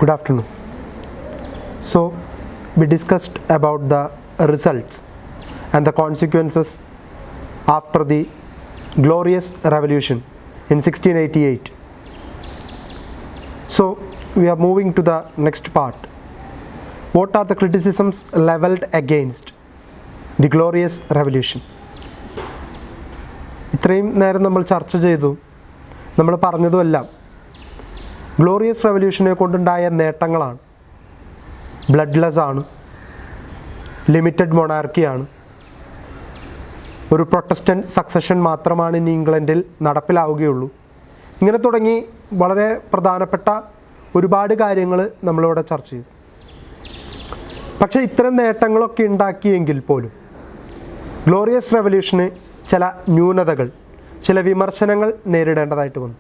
Good afternoon. So we discussed about the results and the consequences after the glorious revolution in 1688. So we are moving to the next part. What are the criticisms leveled against the glorious revolution? ഇത്രയും നേരം നമ്മൾ ചർച്ച ചെയ്തു, നമ്മൾ പറഞ്ഞതുമെല്ലാം glorious റെവല്യൂഷനെ കൊണ്ടുണ്ടായ നേട്ടങ്ങളാണ്. Bloodless ആണ്, limited മൊണാർക്കിയാണ്, ഒരു Protestant succession മാത്രമാണ് ഇനി ഇംഗ്ലണ്ടിൽ നടപ്പിലാവുകയുള്ളൂ. ഇങ്ങനെ തുടങ്ങി വളരെ പ്രധാനപ്പെട്ട ഒരുപാട് കാര്യങ്ങൾ നമ്മളിവിടെ ചർച്ച ചെയ്തു. പക്ഷേ ഇത്തരം നേട്ടങ്ങളൊക്കെ ഉണ്ടാക്കിയെങ്കിൽ പോലും ഗ്ലോറിയസ് റെവല്യൂഷന് ചില ന്യൂനതകൾ, ചില വിമർശനങ്ങൾ നേരിടേണ്ടതായിട്ട് വന്നു.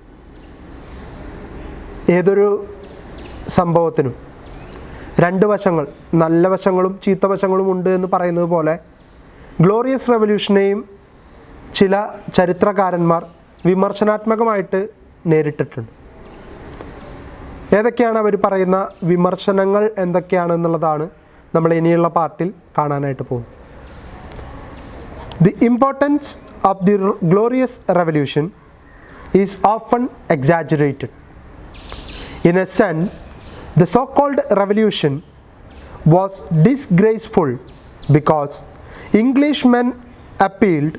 ഏതൊരു സംഭവത്തിനും രണ്ട് വശങ്ങൾ, നല്ല വശങ്ങളും ചീത്ത വശങ്ങളും ഉണ്ട് എന്ന് പറയുന്നത് പോലെ ഗ്ലോറിയസ് റെവല്യൂഷനെയും ചില ചരിത്രകാരന്മാർ വിമർശനാത്മകമായിട്ട് നേരിട്ടിട്ടുണ്ട്. ഏതൊക്കെയാണ് അവർ പറയുന്ന വിമർശനങ്ങൾ എന്തൊക്കെയാണെന്നുള്ളതാണ് നമ്മൾ ഇനിയുള്ള പാർട്ടിൽ കാണാനായിട്ട് പോകുന്നത്. The importance of the glorious revolution is often exaggerated. In a sense, the so-called revolution was disgraceful because Englishmen appealed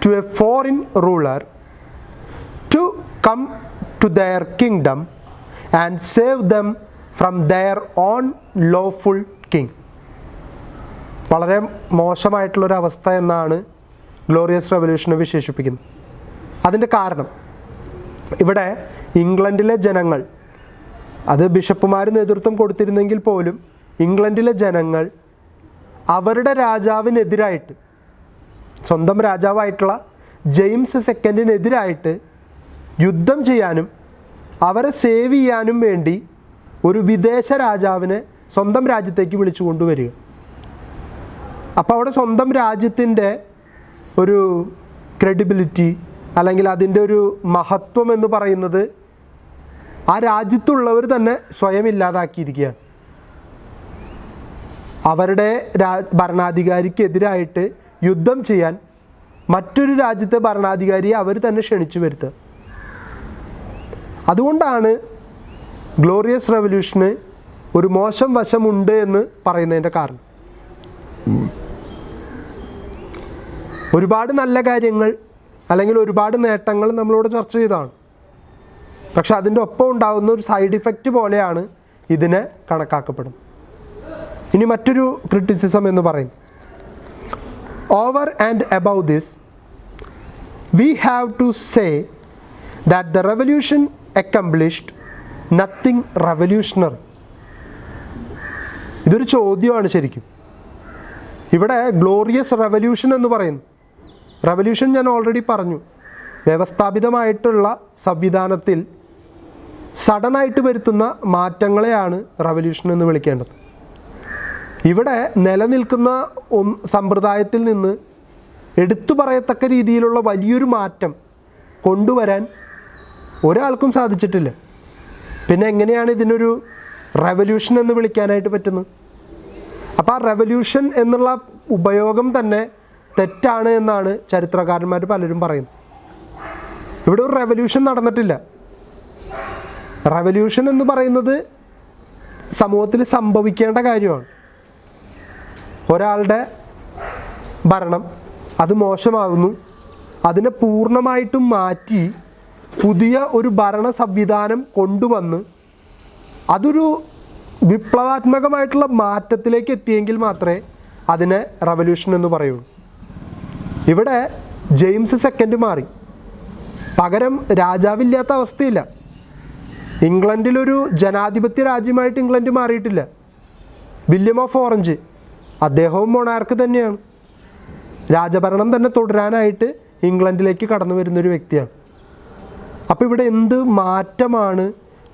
to a foreign ruler to come to their kingdom and save them from their own lawful king. വളരെ മോശമായിട്ടുള്ളൊരവസ്ഥ എന്നാണ് glorious റെവല്യൂഷനെ വിശേഷിപ്പിക്കുന്നത്. അതിൻ്റെ കാരണം ഇവിടെ ഇംഗ്ലണ്ടിലെ ജനങ്ങൾ, അത് ബിഷപ്പുമാർ നേതൃത്വം കൊടുത്തിരുന്നെങ്കിൽ പോലും ഇംഗ്ലണ്ടിലെ ജനങ്ങൾ അവരുടെ രാജാവിനെതിരായിട്ട്, സ്വന്തം രാജാവായിട്ടുള്ള ജെയിംസ് സെക്കൻഡിനെതിരായിട്ട് യുദ്ധം ചെയ്യാനും അവരെ സേവ് ചെയ്യാനും വേണ്ടി ഒരു വിദേശ രാജാവിനെ സ്വന്തം രാജ്യത്തേക്ക് വിളിച്ചു കൊണ്ടുവരിക. അപ്പോൾ അവിടെ സ്വന്തം രാജ്യത്തിൻ്റെ ഒരു ക്രെഡിബിലിറ്റി അല്ലെങ്കിൽ അതിൻ്റെ ഒരു മഹത്വം എന്ന് പറയുന്നത് ആ രാജ്യത്തുള്ളവർ തന്നെ സ്വയം ഇല്ലാതാക്കിയിരിക്കുകയാണ്. അവരുടെ ഭരണാധികാരിക്കെതിരായിട്ട് യുദ്ധം ചെയ്യാൻ മറ്റൊരു രാജ്യത്തെ ഭരണാധികാരിയെ അവർ തന്നെ ക്ഷണിച്ചു വരുത്തുക. അതുകൊണ്ടാണ് ഗ്ലോറിയസ് റെവല്യൂഷന് ഒരു മോശം വശമുണ്ട് എന്ന് പറയുന്നതിൻ്റെ കാരണം. ഒരുപാട് നല്ല കാര്യങ്ങൾ അല്ലെങ്കിൽ ഒരുപാട് നേട്ടങ്ങൾ നമ്മളിവിടെ ചർച്ച ചെയ്തതാണ്. പക്ഷെ അതിൻ്റെ ഒപ്പം ഉണ്ടാകുന്ന ഒരു സൈഡ് ഇഫക്റ്റ് പോലെയാണ് ഇതിനെ കണക്കാക്കപ്പെടുന്നത്. ഇനി മറ്റൊരു ക്രിറ്റിസിസം എന്ന് പറയുന്നത്, over and above this we have to say that the revolution accomplished nothing revolutionary. ഇതൊരു ചോദ്യമാണ് ശരിക്കും. ഇവിടെ ഗ്ലോറിയസ് റെവല്യൂഷൻ എന്ന് പറയുന്നു. റെവല്യൂഷൻ ഞാൻ ഓൾറെഡി പറഞ്ഞു, വ്യവസ്ഥാപിതമായിട്ടുള്ള സംവിധാനത്തിൽ സഡനായിട്ട് വരുത്തുന്ന മാറ്റങ്ങളെയാണ് റെവല്യൂഷൻ എന്ന് വിളിക്കേണ്ടത്. ഇവിടെ നിലനിൽക്കുന്ന സമ്പ്രദായത്തിൽ നിന്ന് എടുത്തു പറയത്തക്ക രീതിയിലുള്ള വലിയൊരു മാറ്റം കൊണ്ടുവരാൻ ഒരാൾക്കും സാധിച്ചിട്ടില്ല. പിന്നെ എങ്ങനെയാണ് ഇതിനൊരു റെവല്യൂഷൻ എന്ന് വിളിക്കാനായിട്ട് പറ്റുന്നത്? അപ്പോൾ ആ റെവല്യൂഷൻ എന്നുള്ള ഉപയോഗം തന്നെ തെറ്റാണ് എന്നാണ് ചരിത്രകാരന്മാർ പലരും പറയുന്നത്. ഇവിടെ ഒരു റെവല്യൂഷൻ നടന്നിട്ടില്ല. റെവല്യൂഷൻ എന്ന് പറയുന്നത് സമൂഹത്തിൽ സംഭവിക്കേണ്ട കാര്യമാണ്. ഒരാളുടെ ഭരണം അത് മോശമാകുന്നു, അതിനെ പൂർണ്ണമായിട്ടും മാറ്റി പുതിയ ഒരു ഭരണ സംവിധാനം കൊണ്ടുവന്ന് അതൊരു വിപ്ലവാത്മകമായിട്ടുള്ള മാറ്റത്തിലേക്ക് എത്തിയെങ്കിൽ മാത്രമേ അതിനെ റെവല്യൂഷൻ എന്ന് പറയുള്ളൂ. ഇവിടെ ജെയിംസ് സെക്കൻഡ് മാറി, പകരം രാജാവില്ലാത്ത അവസ്ഥയില്ല. ഇംഗ്ലണ്ടിലൊരു ജനാധിപത്യ രാജ്യമായിട്ട് ഇംഗ്ലണ്ട് മാറിയിട്ടില്ല. വില്യം ഓഫ് ഓറഞ്ച്, അദ്ദേഹവും മൊണാർക്ക് തന്നെയാണ്. രാജഭരണം തന്നെ തുടരാനായിട്ട് ഇംഗ്ലണ്ടിലേക്ക് കടന്നു വരുന്നൊരു വ്യക്തിയാണ്. അപ്പോൾ ഇവിടെ എന്ത് മാറ്റമാണ്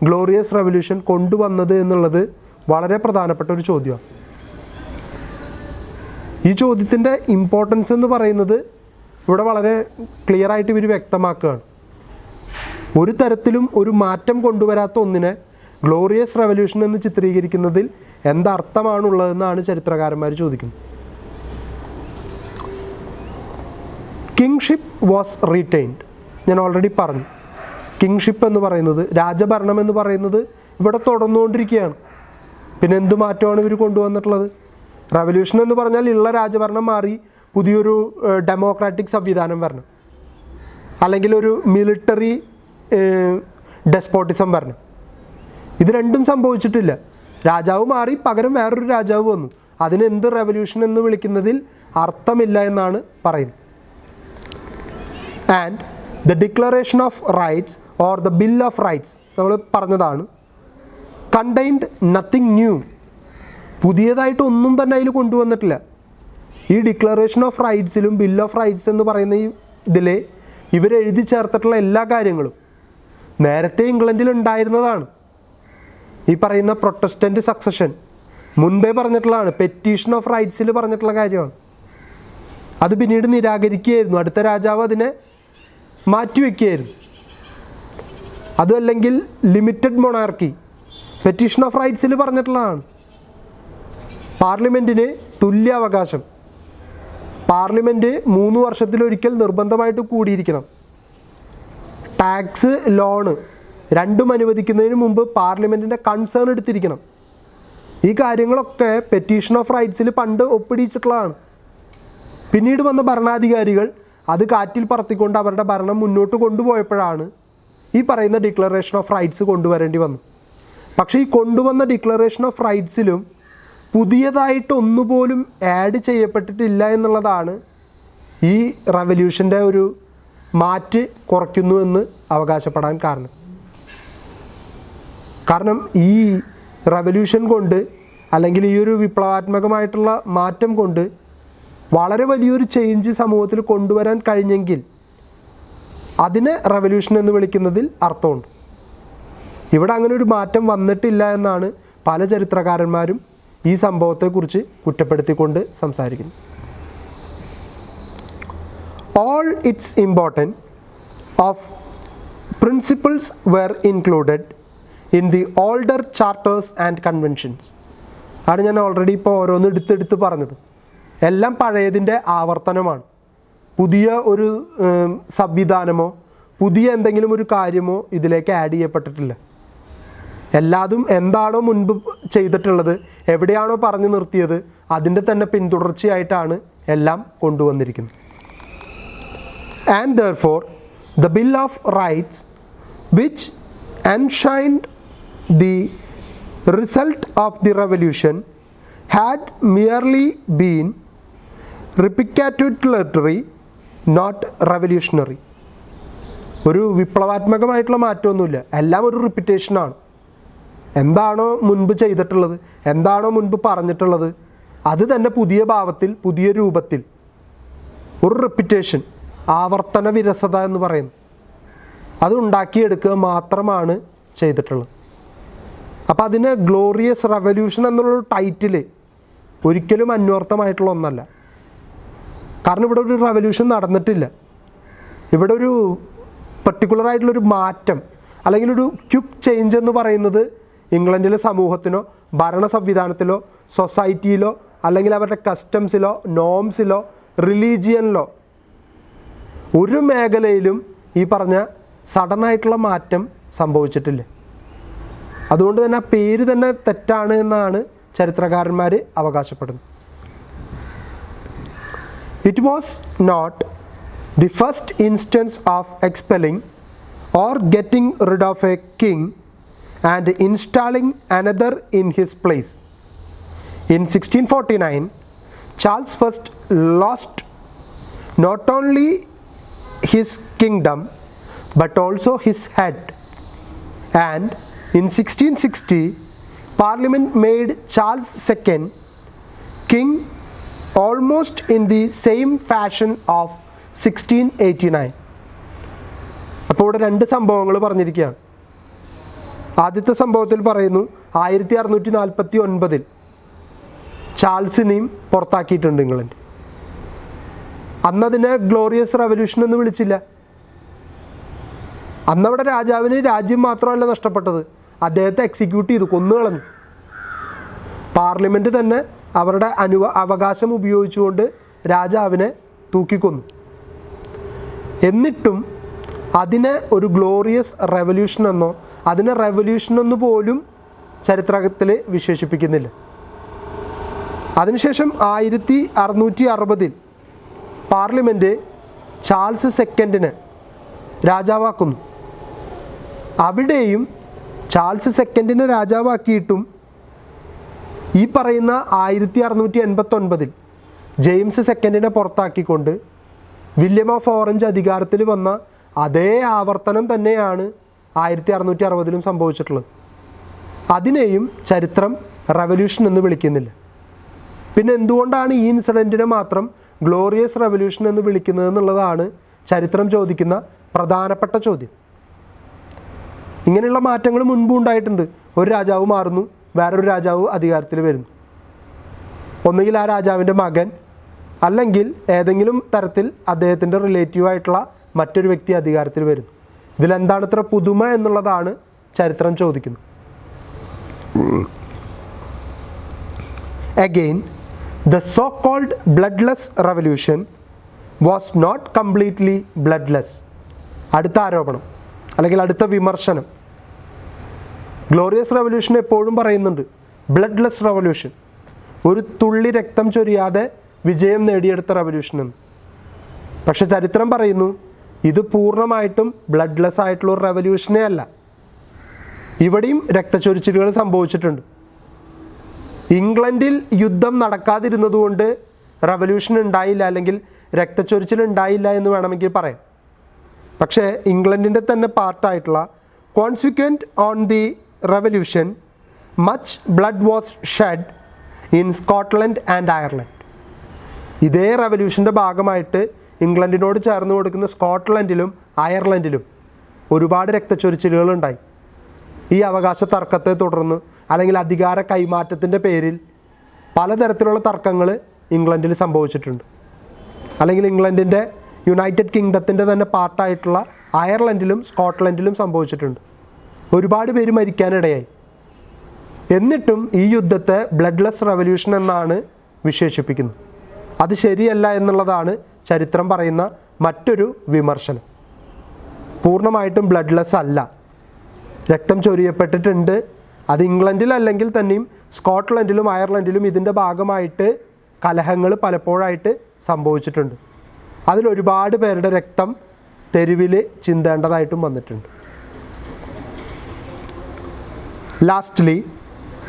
ഗ്ലോറിയസ് റെവല്യൂഷൻ കൊണ്ടുവന്നത് എന്നുള്ളത് വളരെ പ്രധാനപ്പെട്ട ഒരു ചോദ്യമാണ്. ഈ ചോദ്യത്തിൻ്റെ ഇമ്പോർട്ടൻസ് എന്ന് പറയുന്നത് ഇവിടെ വളരെ ക്ലിയറായിട്ട് ഇവർ വ്യക്തമാക്കുകയാണ്. ഒരു തരത്തിലും ഒരു മാറ്റം കൊണ്ടുവരാത്ത ഒന്നിനെ ഗ്ലോറിയസ് റെവല്യൂഷൻ എന്ന് ചിത്രീകരിക്കുന്നതിൽ എന്തർത്ഥമാണുള്ളതെന്നാണ് ചരിത്രകാരന്മാർ ചോദിക്കുന്നത്. Kingship was retained. ഞാൻ ഓൾറെഡി പറഞ്ഞു, കിങ്ഷിപ്പ് എന്ന് പറയുന്നത്, രാജഭരണം എന്ന് പറയുന്നത് ഇവിടെ തുടർന്നുകൊണ്ടിരിക്കുകയാണ്. പിന്നെ എന്ത് മാറ്റമാണ് ഇവർ കൊണ്ടുവന്നിട്ടുള്ളത്? റവല്യൂഷൻ എന്ന് പറഞ്ഞാൽ ഉള്ള രാജഭരണം മാറി പുതിയൊരു ഡെമോക്രാറ്റിക് സംവിധാനം വരണം, അല്ലെങ്കിൽ ഒരു മിലിറ്ററി ഡെസ്പോട്ടിസം വരണം. ഇത് രണ്ടും സംഭവിച്ചിട്ടില്ല. രാജാവ് മാറി പകരം വേറൊരു രാജാവ് വന്നു. അതിനെന്ത് റെവല്യൂഷൻ എന്ന് വിളിക്കുന്നതിൽ അർത്ഥമില്ല എന്നാണ് പറയുന്നത്. And the declaration of rights or the bill of rights നമ്മൾ പറഞ്ഞതാണ്, കണ്ടെയ്ൻഡ് നത്തിങ് ന്യൂ. പുതിയതായിട്ട് ഒന്നും തന്നെ അതിൽ കൊണ്ടുവന്നിട്ടില്ല. ഈ ഡിക്ലറേഷൻ ഓഫ് റൈറ്റ്സിലും ബിൽ ഓഫ് റൈറ്റ്സ് എന്ന് പറയുന്ന ഈ ഇതിൽ ഇവരെഴുതി ചേർത്തിട്ടുള്ള എല്ലാ കാര്യങ്ങളും നേരത്തെ ഇംഗ്ലണ്ടിൽ ഉണ്ടായിരുന്നതാണ്. ഈ പറയുന്ന പ്രൊട്ടസ്റ്റൻ്റ് സക്സഷൻ മുൻപേ പറഞ്ഞിട്ടുള്ളതാണ്. പെറ്റീഷൻ ഓഫ് റൈറ്റ്സിൽ പറഞ്ഞിട്ടുള്ള കാര്യമാണ്. അത് പിന്നീട് നിരാകരിക്കുകയായിരുന്നു. അടുത്ത രാജാവ് അതിനെ മാറ്റിവെക്കുകയായിരുന്നു. അതുമല്ലെങ്കിൽ ലിമിറ്റഡ് മൊണാർക്കി പെറ്റീഷൻ ഓഫ് റൈറ്റ്സിൽ പറഞ്ഞിട്ടുള്ളതാണ്. പാർലമെൻറ്റിന് തുല്യ അവകാശം. പാർലമെൻറ്റ് 3 വർഷത്തിലൊരിക്കൽ നിർബന്ധമായിട്ട് കൂടിയിരിക്കണം. ടാക്സ്, ലോണ് രണ്ടും അനുവദിക്കുന്നതിന് മുമ്പ് പാർലമെൻറ്റിൻ്റെ കൺസേൺ എടുത്തിരിക്കണം. ഈ കാര്യങ്ങളൊക്കെ പെറ്റീഷൻ ഓഫ് റൈറ്റ്സിൽ പണ്ട് ഒപ്പിടിച്ചിട്ടുള്ളതാണ്. പിന്നീട് വന്ന ഭരണാധികാരികൾ അത് കാറ്റിൽ പറത്തിക്കൊണ്ട് അവരുടെ ഭരണം മുന്നോട്ട് കൊണ്ടുപോയപ്പോഴാണ് ഈ പറയുന്ന ഡിക്ലറേഷൻ ഓഫ് റൈറ്റ്സ് കൊണ്ടുവരേണ്ടി വന്നു. പക്ഷേ ഈ കൊണ്ടുവന്ന ഡിക്ലറേഷൻ ഓഫ് റൈറ്റ്സിലും പുതിയതായിട്ട് ഒന്നുപോലും ആഡ് ചെയ്യപ്പെട്ടിട്ടില്ല എന്നുള്ളതാണ് ഈ റവല്യൂഷൻ്റെ ഒരു മാറ്റ് കുറയ്ക്കുന്നു എന്ന് അവകാശപ്പെടാൻ കാരണം ഈ റവല്യൂഷൻ കൊണ്ട്, അല്ലെങ്കിൽ ഈ ഒരു വിപ്ലവാത്മകമായിട്ടുള്ള മാറ്റം കൊണ്ട് വളരെ വലിയൊരു ചേഞ്ച് സമൂഹത്തിൽ കൊണ്ടുവരാൻ കഴിഞ്ഞെങ്കിൽ അതിനെ റവല്യൂഷൻ എന്ന് വിളിക്കുന്നതിൽ അർത്ഥമുണ്ട്. ഇവിടെ അങ്ങനെ ഒരു മാറ്റം വന്നിട്ടില്ല എന്നാണ് പല ചരിത്രകാരന്മാരും ഈ സംഭവത്തെക്കുറിച്ച് കുറ്റപ്പെടുത്തിക്കൊണ്ട് സംസാരിക്കുന്നു. All its important of principles were included in the older charters and conventions. ആണ് ഞാൻ ഓൾറെഡി ഇപ്പോൾ ഓരോന്ന് എടുത്തെടുത്ത് പറഞ്ഞത്. എല്ലാം പഴയതിൻ്റെ ആവർത്തനമാണ്. പുതിയ ഒരു സംവിധാനമോ പുതിയ എന്തെങ്കിലും ഒരു കാര്യമോ ഇതിലേക്ക് ആഡ് ചെയ്യപ്പെട്ടിട്ടില്ല. എല്ലാതും എന്താണോ മുൻപ് ചെയ്തിട്ടുള്ളത്, എവിടെയാണോ പറഞ്ഞു നിർത്തിയത്, അതിൻ്റെ തന്നെ പിന്തുടർച്ചയായിട്ടാണ് എല്ലാം കൊണ്ടുവന്നിരിക്കുന്നത്. And therefore the Bill of Rights, which enshrined the result of the revolution, had merely been recapitulatory, not revolutionary. ഒരു വിപ്ലവാത്മകമായിട്ടുള്ള മാറ്റമൊന്നുമില്ല, എല്ലാം ഒരു റിപ്പിറ്റേഷനാണ്. എന്താണോ മുൻപ് ചെയ്തിട്ടുള്ളത്, എന്താണോ മുൻപ് പറഞ്ഞിട്ടുള്ളത്, അത് തന്നെ പുതിയ ഭാവത്തിൽ, പുതിയ രൂപത്തിൽ ഒരു റിപ്പിറ്റേഷൻ, ആവർത്തന വിരസത എന്ന് പറയുന്നു, അത് ഉണ്ടാക്കിയെടുക്കുക മാത്രമാണ് ചെയ്തിട്ടുള്ളത്. അപ്പോൾ അതിന് ഗ്ലോറിയസ് റെവല്യൂഷൻ എന്നുള്ള ടൈറ്റിൽ ഒരിക്കലും അന്വർത്ഥമായിട്ടുള്ള ഒന്നല്ല. കാരണം ഇവിടെ ഒരു റെവല്യൂഷൻ നടന്നിട്ടില്ല. ഇവിടെ ഒരു പെർട്ടിക്കുലറായിട്ടുള്ളൊരു മാറ്റം, അല്ലെങ്കിൽ ഒരു ക്വിക്ക് ചേഞ്ച് എന്ന് പറയുന്നത് ഇംഗ്ലണ്ടിലെ സമൂഹത്തിനോ ഭരണ സംവിധാനത്തിലോ സൊസൈറ്റിയിലോ അല്ലെങ്കിൽ അവരുടെ കസ്റ്റംസിലോ നോംസിലോ റിലീജിയനിലോ ഒരു മേഖലയിലും ഈ പറഞ്ഞ സഡനായിട്ടുള്ള മാറ്റം സംഭവിച്ചിട്ടില്ല. അതുകൊണ്ട് തന്നെ ആ പേര് തന്നെ തെറ്റാണ് എന്നാണ് ചരിത്രകാരന്മാർ അവകാശപ്പെടുന്നത്. It was not the first instance of expelling or getting rid of a king and installing another in his place. In 1649, Charles I lost not only his kingdom but also his head, and in 1660 Parliament made Charles II king almost in the same fashion of 1689. അപ്പോൾ ഇവിടെ രണ്ട് സംഭവങ്ങൾ പറഞ്ഞിരിക്കുകയാണ്. ആദ്യത്തെ സംഭവത്തിൽ പറയുന്നു 1649 ചാൾസിനെയും പുറത്താക്കിയിട്ടുണ്ട് England. അന്നതിനെ glorious revolution എന്ന് വിളിച്ചില്ല. അന്നവിടെ രാജാവിന് രാജ്യം മാത്രമല്ല നഷ്ടപ്പെട്ടത്, അദ്ദേഹത്തെ എക്സിക്യൂട്ട് ചെയ്തു, കൊന്നുകളഞ്ഞു. പാർലമെൻറ്റ് തന്നെ അവരുടെ അവകാശം ഉപയോഗിച്ചുകൊണ്ട് രാജാവിനെ തൂക്കിക്കൊന്നു. എന്നിട്ടും അതിനെ ഒരു ഗ്ലോറിയസ് റെവല്യൂഷൻ എന്നോ അതിനെ റെവല്യൂഷൻ എന്ന് പോലും ചരിത്രത്തിൽ വിശേഷിപ്പിക്കുന്നില്ല. അതിനുശേഷം 1660 പാർലമെൻറ്റ് ചാൾസ് സെക്കൻഡിനെ രാജാവാക്കുന്നു. അവിടെയും ചാൾസ് സെക്കൻഡിനെ രാജാവാക്കിയിട്ടും ഈ പറയുന്ന 1689 ജെയിംസ് സെക്കൻഡിനെ പുറത്താക്കിക്കൊണ്ട് വില്യം ഓഫ് ഓറഞ്ച് അധികാരത്തിൽ വന്ന അതേ ആവർത്തനം തന്നെയാണ് 1660 സംഭവിച്ചിട്ടുള്ളത്. അതിനെയും ചരിത്രം റെവല്യൂഷൻ എന്ന് വിളിക്കുന്നില്ല. പിന്നെ എന്തുകൊണ്ടാണ് ഈ ഇൻസിഡൻറ്റിനെ മാത്രം ഗ്ലോറിയസ് റെവല്യൂഷൻ എന്ന് വിളിക്കുന്നത് എന്നുള്ളതാണ് ചരിത്രം ചോദിക്കുന്ന പ്രധാനപ്പെട്ട ചോദ്യം. ഇങ്ങനെയുള്ള മാറ്റങ്ങൾ മുൻപും ഉണ്ടായിട്ടുണ്ട്. ഒരു രാജാവ് മാറുന്നു, വേറൊരു രാജാവ് അധികാരത്തിൽ വരുന്നു. ഒന്നുകിൽ ആ രാജാവിൻ്റെ മകൻ, അല്ലെങ്കിൽ ഏതെങ്കിലും തരത്തിൽ അദ്ദേഹത്തിൻ്റെ റിലേറ്റീവായിട്ടുള്ള മറ്റൊരു വ്യക്തി അധികാരത്തിൽ വരുന്നു. ഇതിലെന്താണ് ഇത്ര പുതുമ എന്നുള്ളതാണ് ചരിത്രം ചോദിക്കുന്നത്. Again, the so-called bloodless revolution was not completely bloodless. അടുത്ത ആരോപണം അല്ലെങ്കിൽ അടുത്ത വിമർശനം, ഗ്ലോറിയസ് റെവല്യൂഷൻ എപ്പോഴും പറയുന്നുണ്ട് ബ്ലഡ്ലെസ് റെവല്യൂഷൻ, ഒരു തുള്ളി രക്തം ചൊരിയാതെ വിജയം നേടിയെടുത്ത റെവല്യൂഷൻ എന്ന്. പക്ഷെ ചരിത്രം പറയുന്നു ഇത് പൂർണ്ണമായിട്ടും ബ്ലഡ്ലെസ് ആയിട്ടുള്ള ഒരു റെവല്യൂഷനേ അല്ല. ഇവിടെയും രക്തച്ചൊരിച്ചിലുകൾ സംഭവിച്ചിട്ടുണ്ട്. ഇംഗ്ലണ്ടിൽ യുദ്ധം നടക്കാതിരുന്നതുകൊണ്ട് റെവല്യൂഷൻ ഉണ്ടായില്ല, അല്ലെങ്കിൽ രക്തച്ചൊരിച്ചിൽ ഉണ്ടായില്ല എന്ന് വേണമെങ്കിൽ പറയാം. പക്ഷേ ഇംഗ്ലണ്ടിൻ്റെ തന്നെ പാർട്ടായിട്ടുള്ള consequent on the revolution much blood was shed in Scotland and Ireland. ഇതേ റെവല്യൂഷൻ്റെ ഭാഗമായിട്ട് ഇംഗ്ലണ്ടിനോട് ചേർന്ന് കൊടുക്കുന്ന സ്കോട്ട്ലൻഡിലും അയർലൻഡിലും ഒരുപാട് രക്തച്ചൊരിച്ചിലുകളുണ്ടായി. ഈ അവകാശ തർക്കത്തെ തുടർന്ന് അല്ലെങ്കിൽ അധികാര കൈമാറ്റത്തിൻ്റെ പേരിൽ പലതരത്തിലുള്ള തർക്കങ്ങൾ ഇംഗ്ലണ്ടിൽ സംഭവിച്ചിട്ടുണ്ട്. അല്ലെങ്കിൽ ഇംഗ്ലണ്ടിൻ്റെ യുണൈറ്റഡ് കിങ്ഡത്തിൻ്റെ തന്നെ പാർട്ടായിട്ടുള്ള അയർലൻഡിലും സ്കോട്ട്ലൻഡിലും സംഭവിച്ചിട്ടുണ്ട്. ഒരുപാട് പേര് മരിക്കാനിടയായി. എന്നിട്ടും ഈ യുദ്ധത്തെ ബ്ലഡ്ലെസ് റെവല്യൂഷൻ എന്നാണ് വിശേഷിപ്പിക്കുന്നത്. അത് ശരിയല്ല എന്നുള്ളതാണ് ചരിത്രം പറയുന്ന മറ്റൊരു വിമർശനം. പൂർണ്ണമായിട്ടും ബ്ലഡ്ലെസ് അല്ല, രക്തം ചൊരിയപ്പെട്ടിട്ടുണ്ട്. അത് ഇംഗ്ലണ്ടിലല്ലെങ്കിൽ തന്നെയും സ്കോട്ട്ലൻഡിലും അയർലൻഡിലും ഇതിൻ്റെ ഭാഗമായിട്ട് കലഹങ്ങൾ പലപ്പോഴായിട്ട് സംഭവിച്ചിട്ടുണ്ട്. അതിലൊരുപാട് പേരുടെ രക്തം തെരുവിൽ ചിന്തേണ്ടതായിട്ടും വന്നിട്ടുണ്ട്. Lastly,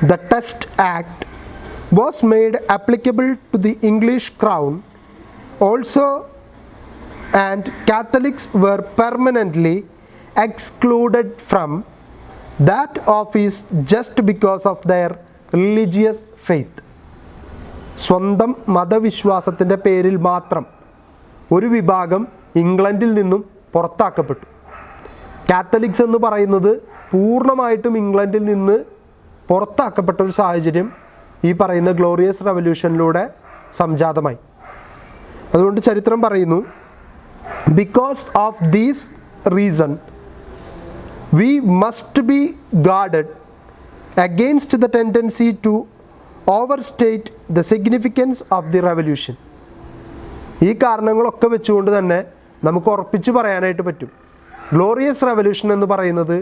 the Test Act was made applicable to the English crown also, and Catholics were permanently excluded from that office just because of their religious faith. സ്വന്തം മതവിശ്വാസത്തിൻ്റെ പേരിൽ മാത്രം ഒരു വിഭാഗം ഇംഗ്ലണ്ടിൽ നിന്നും പുറത്താക്കപ്പെട്ടു. കാത്തലിക്സ് എന്ന് പറയുന്നത് പൂർണ്ണമായിട്ടും ഇംഗ്ലണ്ടിൽ നിന്ന് പുറത്താക്കപ്പെട്ട ഒരു സാഹചര്യം ഈ പറയുന്ന ഗ്ലോറിയസ് റെവല്യൂഷനിലൂടെ സംജാതമായി. അതുകൊണ്ട് ചരിത്രം പറയുന്നു, because of these reason we must be guarded against the tendency to overstate the significance of the revolution. ഈ കാരണങ്ങളൊക്കെ വെച്ചുകൊണ്ട് തന്നെ നമുക്ക് ഉറപ്പിച്ച് പറയാനായിട്ട് പറ്റും, ഗ്ലോറിയസ് റെവല്യൂഷൻ എന്ന് പറയുന്നത്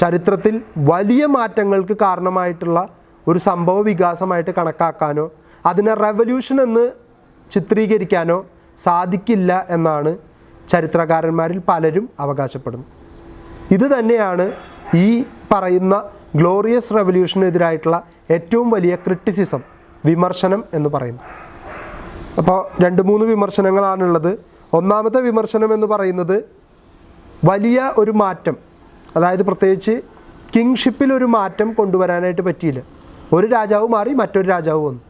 ചരിത്രത്തിൽ വലിയ മാറ്റങ്ങൾക്ക് കാരണമായിട്ടുള്ള ഒരു സംഭവ വികാസമായിട്ട് കണക്കാക്കാനോ അതിനെ റെവല്യൂഷൻ എന്ന് ചിത്രീകരിക്കാനോ സാധിക്കില്ല എന്നാണ് ചരിത്രകാരന്മാരിൽ പലരും അവകാശപ്പെടുന്നത്. ഇത് തന്നെയാണ് ഈ പറയുന്ന ഗ്ലോറിയസ് റെവല്യൂഷനെതിരായിട്ടുള്ള ഏറ്റവും വലിയ ക്രിറ്റിസിസം, വിമർശനം എന്ന് പറയുന്നത്. അപ്പോൾ 2-3 വിമർശനങ്ങളാണുള്ളത്. ഒന്നാമത്തെ വിമർശനം എന്ന് പറയുന്നത് വലിയ ഒരു മാറ്റം, അതായത് പ്രത്യേകിച്ച് കിങ്ഷിപ്പിൽ ഒരു മാറ്റം കൊണ്ടുവരാനായിട്ട് പറ്റിയില്ല. ഒരു രാജാവ് മാറി മറ്റൊരു രാജാവ് വന്നു.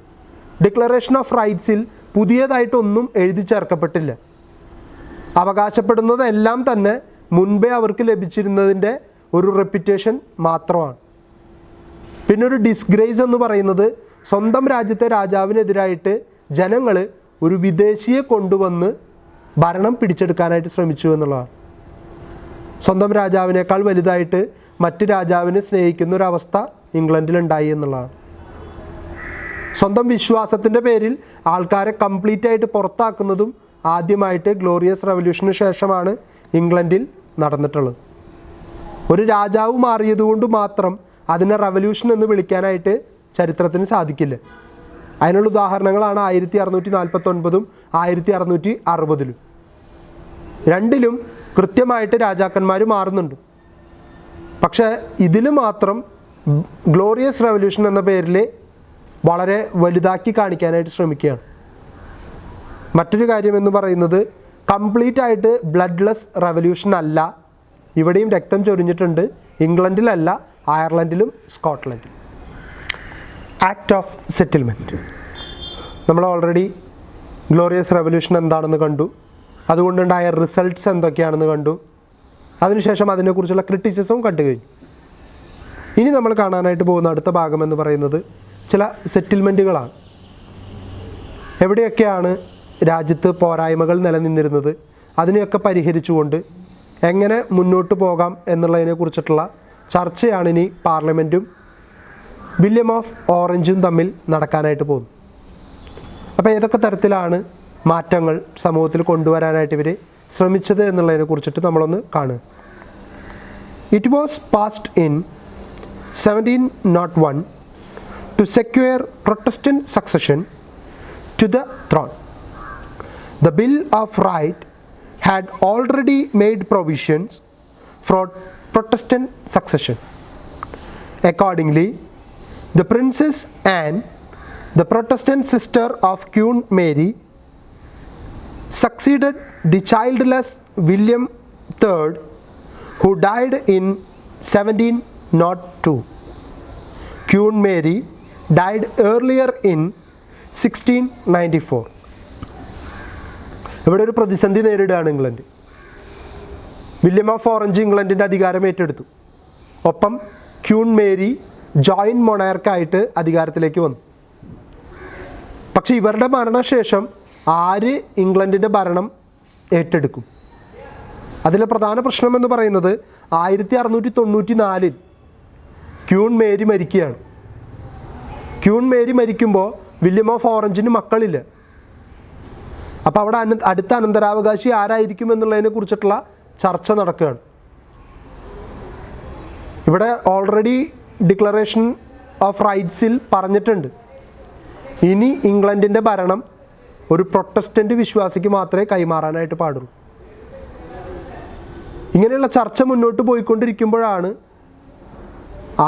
ഡിക്ലറേഷൻ ഓഫ് റൈറ്റ്സിൽ പുതിയതായിട്ടൊന്നും എഴുതി ചേർക്കപ്പെട്ടില്ല. അവകാശപ്പെടുന്നതെല്ലാം തന്നെ മുൻപേ അവർക്ക് ലഭിച്ചിരുന്നതിൻ്റെ ഒരു റെപ്യൂട്ടേഷൻ മാത്രമാണ്. പിന്നെ ഒരു ഡിസ്ഗ്രേസ് എന്ന് പറയുന്നത് സ്വന്തം രാജ്യത്തെ രാജാവിനെതിരായിട്ട് ജനങ്ങൾ ഒരു വിദേശിയെ കൊണ്ടുവന്ന് ഭരണം പിടിച്ചെടുക്കാനായിട്ട് ശ്രമിച്ചു എന്നുള്ളതാണ്. സ്വന്തം രാജാവിനേക്കാൾ വലുതായിട്ട് മറ്റ് രാജാവിനെ സ്നേഹിക്കുന്ന ഒരവസ്ഥ ഇംഗ്ലണ്ടിലുണ്ടായി എന്നുള്ളതാണ്. സ്വന്തം വിശ്വാസത്തിൻ്റെ പേരിൽ ആൾക്കാരെ കംപ്ലീറ്റ് ആയിട്ട് പുറത്താക്കുന്നതും ആദ്യമായിട്ട് ഗ്ലോറിയസ് റവല്യൂഷന് ശേഷമാണ് ഇംഗ്ലണ്ടിൽ നടന്നിട്ടുള്ളത്. ഒരു രാജാവ് മാറിയതുകൊണ്ട് മാത്രം അതിനെ റവല്യൂഷൻ എന്ന് വിളിക്കാനായിട്ട് ചരിത്രത്തിന് സാധിക്കില്ല. അതിനുള്ള ഉദാഹരണങ്ങളാണ് 1649 1660. രണ്ടിലും കൃത്യമായിട്ട് രാജാക്കന്മാർ മാറുന്നുണ്ട്. പക്ഷേ ഇതിൽ മാത്രം ഗ്ലോറിയസ് റവല്യൂഷൻ എന്ന പേരിൽ വളരെ വലുതാക്കി കാണിക്കാനായിട്ട് ശ്രമിക്കുകയാണ്. മറ്റൊരു കാര്യം എന്ന് പറയുന്നത് കംപ്ലീറ്റ് ആയിട്ട് ബ്ലഡ്ലെസ് റവല്യൂഷൻ അല്ല. ഇവിടെയും രക്തം ചൊരിഞ്ഞിട്ടുണ്ട്. ഇംഗ്ലണ്ടിലല്ല, അയർലൻഡിലും സ്കോട്ട്ലൻഡിലും. Act of Settlement. നമ്മൾ ഓൾറെഡി ഗ്ലോറിയസ് റവല്യൂഷൻ എന്താണെന്ന് കണ്ടു, അതുകൊണ്ടുണ്ടായ റിസൾട്ട്സ് എന്തൊക്കെയാണെന്ന് കണ്ടു. അതിനുശേഷം അതിനെക്കുറിച്ചുള്ള ക്രിറ്റിസിസവും കണ്ടു കഴിഞ്ഞു. ഇനി നമ്മൾ കാണാനായിട്ട് പോകുന്ന അടുത്ത ഭാഗം എന്ന് പറയുന്നത് ചില സെറ്റിൽമെൻറ്റുകളാണ്. എവിടെയൊക്കെയാണ് രാജ്യത്ത് പോരായ്മകൾ നിലനിന്നിരുന്നത്, അതിനെയൊക്കെ പരിഹരിച്ചുകൊണ്ട് എങ്ങനെ മുന്നോട്ട് പോകാം എന്നുള്ളതിനെക്കുറിച്ചിട്ടുള്ള ചർച്ചയാണ് ഇനി പാർലമെൻറ്റും വില്യം ഓഫ് ഓറഞ്ചും തമ്മിൽ നടക്കാനായിട്ട് പോകുന്നത്. അപ്പോൾ ഏതൊക്കെ തരത്തിലാണ് മാറ്റങ്ങൾ സമൂഹത്തിൽ കൊണ്ടുവരാനായിട്ട് ഇവർ ശ്രമിച്ചത് എന്നുള്ളതിനെ കുറിച്ചിട്ട് നമ്മളൊന്ന് കാണുക. It was passed in 1701 to secure Protestant succession to the throne. The Bill of Rights had already made provisions for Protestant succession. Accordingly, the Princess Anne, the Protestant sister of Queen Mary, succeeded the childless William III, who died in 1702. Queen Mary died earlier in 1694. ഇവിടെ ഒരു പ്രതിസന്ധി നേരിടുകയാണ് England. William of orange ഇംഗ്ലണ്ടിൻ്റെ അധികാരം ഏറ്റെടുത്തു. ഒപ്പം queen Mary joint മൊണാർക്കായിട്ട് അധികാരത്തിലേക്ക് വന്നു. പക്ഷേ ഇവരുടെ മരണശേഷം ആര് ഇംഗ്ലണ്ടിൻ്റെ ഭരണം ഏറ്റെടുക്കും? അതിലെ പ്രധാന പ്രശ്നമെന്ന് പറയുന്നത് 1694 ക്യൂൻ മേരി മരിക്കുകയാണ്. ക്യൂൻ മേരി മരിക്കുമ്പോൾ വില്യം ഓഫ് ഓറഞ്ചിന് മക്കളില്ല. അപ്പോൾ അവിടെ അടുത്ത അനന്തരാവകാശി ആരായിരിക്കും എന്നുള്ളതിനെ കുറിച്ചിട്ടുള്ള ചർച്ച നടക്കുകയാണ്. ഇവിടെ ഓൾറെഡി ഡിക്ലറേഷൻ ഓഫ് റൈറ്റ്സിൽ പറഞ്ഞിട്ടുണ്ട്, ഇനി ഇംഗ്ലണ്ടിൻ്റെ ഭരണം ഒരു പ്രൊട്ടസ്റ്റൻ്റ് വിശ്വാസിക്ക് മാത്രമേ കൈമാറാനായിട്ട് പാടുള്ളൂ. ഇങ്ങനെയുള്ള ചർച്ച മുന്നോട്ട് പോയിക്കൊണ്ടിരിക്കുമ്പോഴാണ്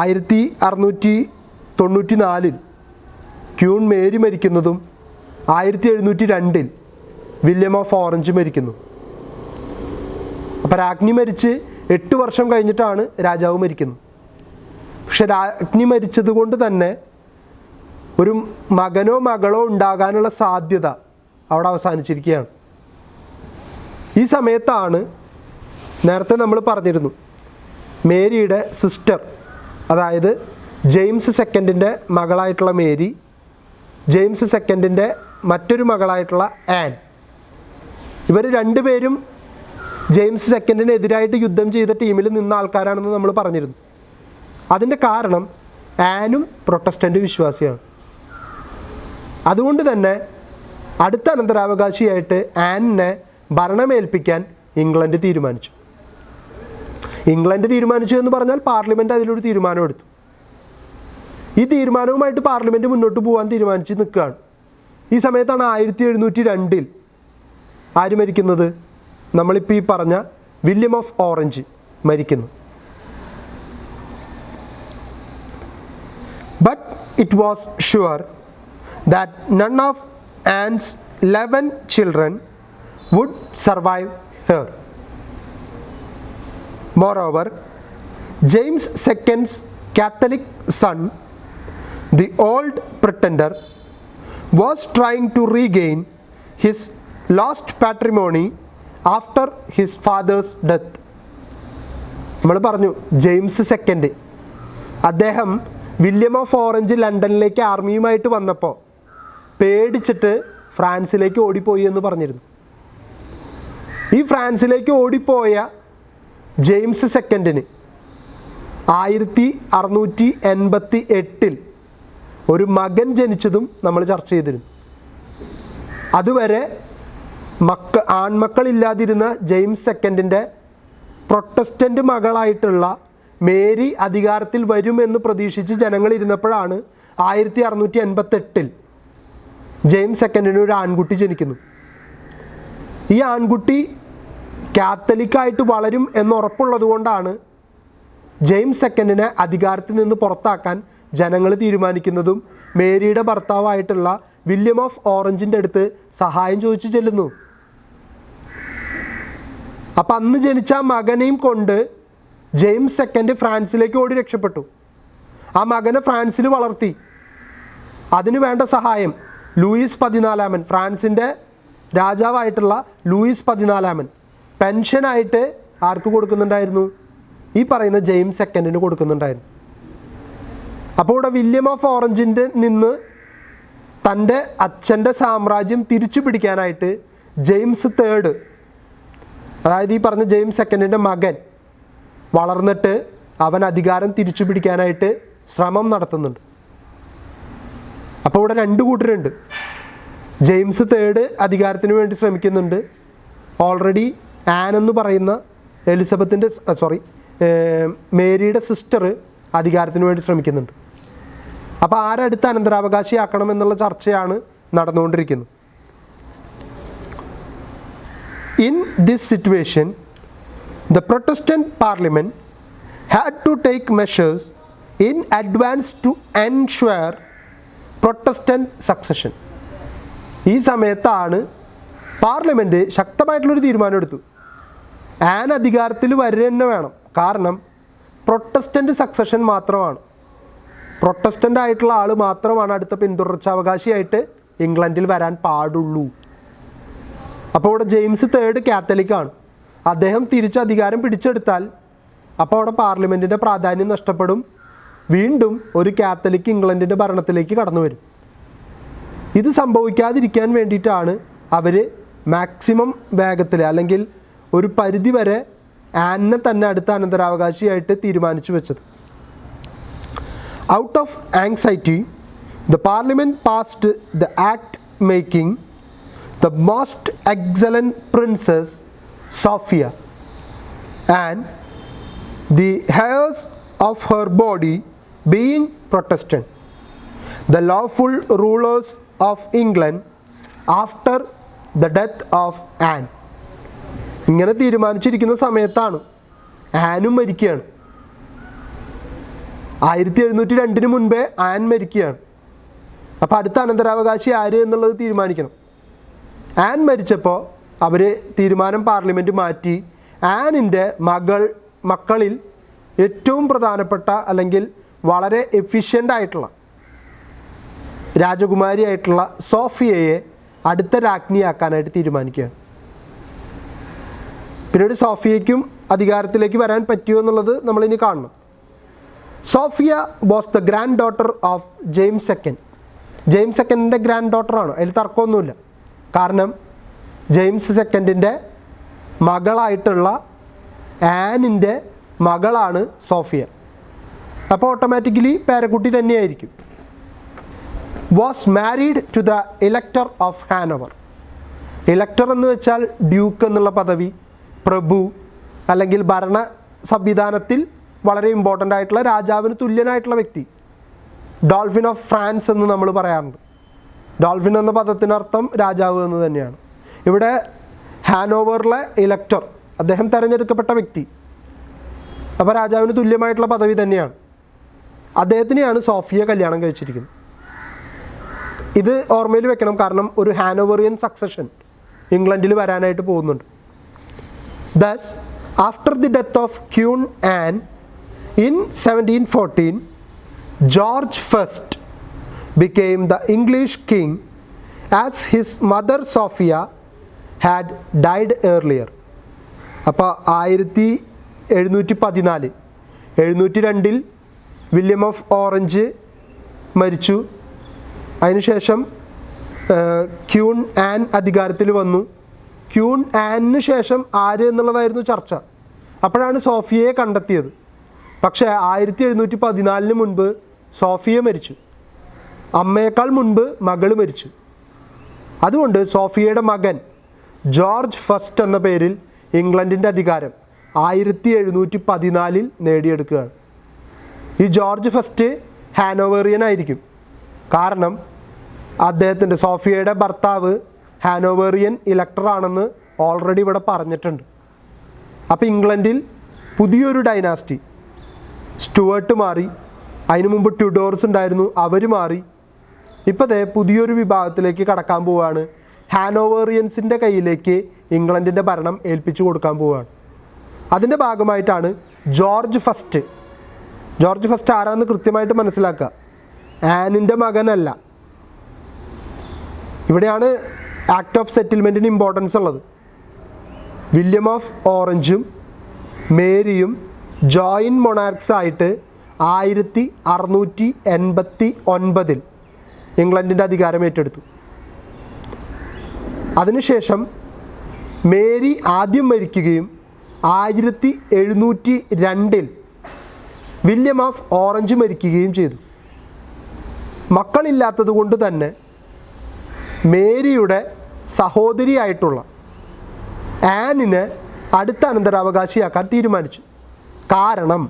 1694 ക്യൂൻ മേരി മരിക്കുന്നതും 1702 വില്യം ഓഫ് ഓറഞ്ച് മരിക്കുന്നു. അപ്പോൾ രാജ്ഞി മരിച്ച് 8 വർഷം കഴിഞ്ഞിട്ടാണ് രാജാവ് മരിക്കുന്നത്. പക്ഷെ രാജ്ഞി മരിച്ചത് കൊണ്ട് തന്നെ ഒരു മകനോ മകളോ ഉണ്ടാകാനുള്ള സാധ്യത അവിടെ അവസാനിച്ചിരിക്കുകയാണ്. ഈ സമയത്താണ് നേരത്തെ നമ്മൾ പറഞ്ഞിരുന്നു മേരിയുടെ സിസ്റ്റർ, അതായത് ജെയിംസ് സെക്കൻഡിൻ്റെ മകളായിട്ടുള്ള മേരി, ജെയിംസ് സെക്കൻഡിൻ്റെ മറ്റൊരു മകളായിട്ടുള്ള ആൻ, ഇവർ രണ്ടുപേരും ജെയിംസ് സെക്കൻഡിനെതിരായിട്ട് യുദ്ധം ചെയ്ത ടീമിൽ നിന്ന ആൾക്കാരാണെന്ന് നമ്മൾ പറഞ്ഞിരുന്നു. അതിൻ്റെ കാരണം ആനും പ്രൊട്ടസ്റ്റൻ്റ് വിശ്വാസിയാണ്. അതുകൊണ്ട് തന്നെ അടുത്ത അനന്തരാവകാശിയായിട്ട് ആനിനെ ഭരണമേൽപ്പിക്കാൻ ഇംഗ്ലണ്ട് തീരുമാനിച്ചു. ഇംഗ്ലണ്ട് തീരുമാനിച്ചു എന്ന് പറഞ്ഞാൽ പാർലമെൻറ്റ് അതിലൊരു തീരുമാനമെടുത്തു. ഈ തീരുമാനവുമായിട്ട് പാർലമെൻറ്റ് മുന്നോട്ട് പോകാൻ തീരുമാനിച്ച് നിൽക്കുകയാണ്. ഈ സമയത്താണ് 1702 ആര് മരിക്കുന്നത്? നമ്മളിപ്പോൾ ഈ പറഞ്ഞ വില്യം ഓഫ് ഓറഞ്ച് മരിക്കുന്നു. But it was sure that none of Anne's 11 children would survive her. Moreover, James II's Catholic son, the Old Pretender, was trying to regain his lost patrimony after his father's death. നമ്മൾ പറഞ്ഞു James second, അദ്ദേഹം William of orange ലണ്ടനിലേക്ക് ആർമിയുമായിട്ട് വന്നപ്പോൾ പേടിച്ചിട്ട് ഫ്രാൻസിലേക്ക് ഓടിപ്പോയി എന്ന് പറഞ്ഞിരുന്നു. ഈ ഫ്രാൻസിലേക്ക് ഓടിപ്പോയ James സെക്കൻഡിന് 1688 ഒരു മകൻ ജനിച്ചതും നമ്മൾ ചർച്ച ചെയ്തിരുന്നു. അതുവരെ ആൺമക്കളില്ലാതിരുന്ന ജെയിംസ് സെക്കൻഡിൻ്റെ പ്രൊട്ടസ്റ്റൻ്റ് മകളായിട്ടുള്ള മേരി അധികാരത്തിൽ വരുമെന്ന് പ്രതീക്ഷിച്ച് ജനങ്ങളിരുന്നപ്പോഴാണ് 1688 ജെയിംസ് സെക്കൻഡിന് ഒരു ആൺകുട്ടി ജനിക്കുന്നു. ഈ ആൺകുട്ടി കാത്തലിക്കായിട്ട് വളരും എന്നുറപ്പുള്ളത് കൊണ്ടാണ് ജെയിംസ് സെക്കൻഡിനെ അധികാരത്തിൽ നിന്ന് പുറത്താക്കാൻ ജനങ്ങൾ തീരുമാനിക്കുന്നതും മേരിയുടെ ഭർത്താവായിട്ടുള്ള വില്യം ഓഫ് ഓറഞ്ചിൻ്റെ അടുത്ത് സഹായം ചോദിച്ചു ചെല്ലുന്നു. അപ്പം അന്ന് ജനിച്ച ആ മകനെയും കൊണ്ട് ജെയിംസ് സെക്കൻഡ് ഫ്രാൻസിലേക്ക് ഓടി രക്ഷപ്പെട്ടു. ആ മകനെ ഫ്രാൻസിൽ വളർത്തി. അതിനു വേണ്ട സഹായം ലൂയിസ് 14 ഫ്രാൻസിൻ്റെ രാജാവായിട്ടുള്ള ലൂയിസ് 14 പെൻഷനായിട്ട് ആർക്ക് കൊടുക്കുന്നുണ്ടായിരുന്നു? ഈ പറയുന്ന ജെയിംസ് സെക്കൻഡിന് കൊടുക്കുന്നുണ്ടായിരുന്നു. അപ്പോൾ ഇവിടെ വില്യം ഓഫ് ഓറഞ്ചിൻ്റെ നിന്ന് തൻ്റെ അച്ഛൻ്റെ സാമ്രാജ്യം തിരിച്ചു പിടിക്കാനായിട്ട് ജെയിംസ് തേർഡ്, അതായത് ഈ പറഞ്ഞ ജെയിംസ് സെക്കൻഡിൻ്റെ മകൻ വളർന്നിട്ട് അവൻ അധികാരം തിരിച്ചു പിടിക്കാനായിട്ട് ശ്രമം നടത്തുന്നുണ്ട്. അപ്പോൾ ഇവിടെ രണ്ട് കൂട്ടരുണ്ട്. ജെയിംസ് തേർഡ് അധികാരത്തിന് വേണ്ടി ശ്രമിക്കുന്നുണ്ട്. ഓൾറെഡി ആൻ എന്ന് പറയുന്ന മേരിയുടെ സിസ്റ്റർ അധികാരത്തിന് വേണ്ടി ശ്രമിക്കുന്നുണ്ട്. അപ്പോൾ ആരടുത്ത് അനന്തരാവകാശിയാക്കണം എന്നുള്ള ചർച്ചയാണ് നടന്നുകൊണ്ടിരിക്കുന്നത്. In this situation, the Protestant Parliament had to take measures in advance to ensure Protestant succession. ഈ സമയത്താണ് പാർലമെൻറ്റ് ശക്തമായിട്ടുള്ളൊരു തീരുമാനം എടുത്തു. ആൻ അധികാരത്തിൽ വരിക തന്നെ വേണം. കാരണം പ്രൊട്ടസ്റ്റൻ്റ് സക്സഷൻ മാത്രമാണ്, പ്രൊട്ടസ്റ്റൻ്റ് ആയിട്ടുള്ള ആൾ മാത്രമാണ് അടുത്ത പിന്തുടർച്ചാവകാശിയായിട്ട് ഇംഗ്ലണ്ടിൽ വരാൻ പാടുള്ളൂ. അപ്പോൾ ഇവിടെ ജെയിംസ് തേർഡ് കാത്തലിക്കാണ്. അദ്ദേഹം തിരിച്ച് അധികാരം പിടിച്ചെടുത്താൽ അപ്പോൾ അവിടെ പാർലമെൻറ്റിൻ്റെ പ്രാധാന്യം നഷ്ടപ്പെടും. വീണ്ടും ഒരു കാത്തലിക് ഇംഗ്ലണ്ടിൻ്റെ ഭരണത്തിലേക്ക് കടന്നു വരും. ഇത് സംഭവിക്കാതിരിക്കാൻ വേണ്ടിയിട്ടാണ് അവർ മാക്സിമം വേഗത്തിൽ അല്ലെങ്കിൽ ഒരു പരിധി വരെ ആനിനെ തന്നെ അടുത്ത അനന്തരാവകാശിയായിട്ട് തീരുമാനിച്ചു വെച്ചത്. Out of anxiety the parliament passed the act making the most excellent princess Sophia and the heirs of her body being Protestant, the lawful rulers of England after the death of Anne. ഇങ്ങനെ തീരുമാനിച്ചിരിക്കുന്ന സമയത്താണ് ആനും മരിക്കുകയാണ്. 1702 മുൻപേ an മരിക്കുകയാണ്. അപ്പോൾ അടുത്ത അനന്തരാവകാശി ആര് എന്നുള്ളത് തീരുമാനിക്കണം. ആൻ മരിച്ചപ്പോൾ അവർ തീരുമാനം പാർലമെൻറ്റ് മാറ്റി. ആനിൻ്റെ മക്കളിൽ ഏറ്റവും പ്രധാനപ്പെട്ട അല്ലെങ്കിൽ വളരെ എഫിഷ്യൻ്റ് ആയിട്ടുള്ള രാജകുമാരിയായിട്ടുള്ള സോഫിയയെ അടുത്ത രാജ്ഞിയാക്കാനായിട്ട് തീരുമാനിക്കുകയാണ്. പിന്നീട് സോഫിയയ്ക്കും അധികാരത്തിലേക്ക് വരാൻ പറ്റുമോ എന്നുള്ളത് നമ്മളിനി കാണണം. Sophia was the granddaughter of James second. James സെക്കൻഡിൻ്റെ ഗ്രാൻഡ് ഡോട്ടറാണ്, അതിൽ തർക്കമൊന്നുമില്ല. കാരണം ജെയിംസ് സെക്കൻഡിൻ്റെ മകളായിട്ടുള്ള ആനിൻ്റെ മകളാണ് സോഫിയ. അപ്പോൾ ഓട്ടോമാറ്റിക്കലി പേരക്കുട്ടി തന്നെയായിരിക്കും. Was married to the elector of Hanover. Elector എന്ന് വെച്ചാൽ ഡ്യൂക്ക് എന്നുള്ള പദവി, പ്രഭു അല്ലെങ്കിൽ ഭരണ സംവിധാനത്തിൽ വളരെ ഇമ്പോർട്ടൻ്റ് ആയിട്ടുള്ള രാജാവിന് തുല്യനായിട്ടുള്ള വ്യക്തി. ഡോൾഫിൻ ഓഫ് ഫ്രാൻസ് എന്ന് നമ്മൾ പറയാറുണ്ട്. ഡോൾഫിൻ എന്ന പദത്തിനർത്ഥം രാജാവ് എന്ന് തന്നെയാണ്. ഇവിടെ ഹാനോവറിലെ ഇലക്ടർ, അദ്ദേഹം തിരഞ്ഞെടുക്കപ്പെട്ട വ്യക്തി. അപ്പോൾ രാജാവിന് തുല്യമായിട്ടുള്ള പദവി തന്നെയാണ്. അദ്ദേഹത്തിനെയാണ് സോഫിയ കല്യാണം കഴിച്ചിരിക്കുന്നത്. ഇത് ഓർമ്മയിൽ വെക്കണം, കാരണം ഒരു ഹാനോവറിയൻ സക്സഷൻ ഇംഗ്ലണ്ടിൽ വരാനായിട്ട് പോകുന്നുണ്ട്. Thus after the death of queen Anne in 1714 George first became the English king as his mother Sophia had died earlier. അപ്പോൾ 1714 വില്യം ഓഫ് ഓറഞ്ച് മരിച്ചു. അതിനുശേഷം ക്യൂൺ ആൻ അധികാരത്തിൽ വന്നു. ക്യൂൺ ആനിന് ശേഷം ആര് എന്നുള്ളതായിരുന്നു ചർച്ച. അപ്പോഴാണ് സോഫിയയെ കണ്ടെത്തിയത്. പക്ഷേ 1714 മുൻപ് സോഫിയ മരിച്ചു. അമ്മയേക്കാൾ മുൻപ് മകൾ മരിച്ചു. അതുകൊണ്ട് സോഫിയയുടെ മകൻ ജോർജ് ഫസ്റ്റ് എന്ന പേരിൽ ഇംഗ്ലണ്ടിൻ്റെ അധികാരം 1714 നേടിയെടുക്കുകയാണ്. ഈ ജോർജ് ഫസ്റ്റ് ഹാനോവേറിയൻ ആയിരിക്കും. കാരണം അദ്ദേഹത്തിൻ്റെ സോഫിയയുടെ ഭർത്താവ് ഹാനോവേറിയൻ ഇലക്ടറാണെന്ന് ഓൾറെഡി ഇവിടെ പറഞ്ഞിട്ടുണ്ട്. അപ്പോൾ ഇംഗ്ലണ്ടിൽ പുതിയൊരു ഡൈനാസ്റ്റി, സ്റ്റുവർട്ട് മാറി, അതിനു മുമ്പ് ട്യൂഡോർസ് ഉണ്ടായിരുന്നു, അവർ മാറി. ഇപ്പോൾ ദേ പുതിയൊരു വിഭാഗത്തിലേക്ക് കടക്കാൻ പോവുകയാണ്. ഹാനോവേറിയൻസിൻ്റെ കയ്യിലേക്ക് ഇംഗ്ലണ്ടിൻ്റെ ഭരണം ഏൽപ്പിച്ചു കൊടുക്കാൻ പോവുകയാണ്. അതിൻ്റെ ഭാഗമായിട്ടാണ് ജോർജ് ഫസ്റ്റ്. ജോർജ് ഫസ്റ്റ് ആരാന്ന് കൃത്യമായിട്ട് മനസ്സിലാക്കുക. ആനിൻ്റെ മകനല്ല. ഇവിടെയാണ് ആക്ട് ഓഫ് സെറ്റിൽമെൻറ്റിന് ഇമ്പോർട്ടൻസ് ഉള്ളത്. വില്യം ഓഫ് ഓറഞ്ചും മേരിയും ജോയിൻറ്റ് മൊണാർക്സ് ആയിട്ട് 1689 ഇംഗ്ലണ്ടിൻ്റെ അധികാരം ഏറ്റെടുത്തു. അതിനുശേഷം മേരി ആദ്യം മരിക്കുകയും 1702 വില്യം ഓഫ് ഓറഞ്ച് മരിക്കുകയും ചെയ്തു. മക്കളില്ലാത്തത് കൊണ്ട് തന്നെ മേരിയുടെ സഹോദരിയായിട്ടുള്ള ആനിനെ അടുത്ത അനന്തരാവകാശിയാക്കാൻ തീരുമാനിച്ചു. കാരണം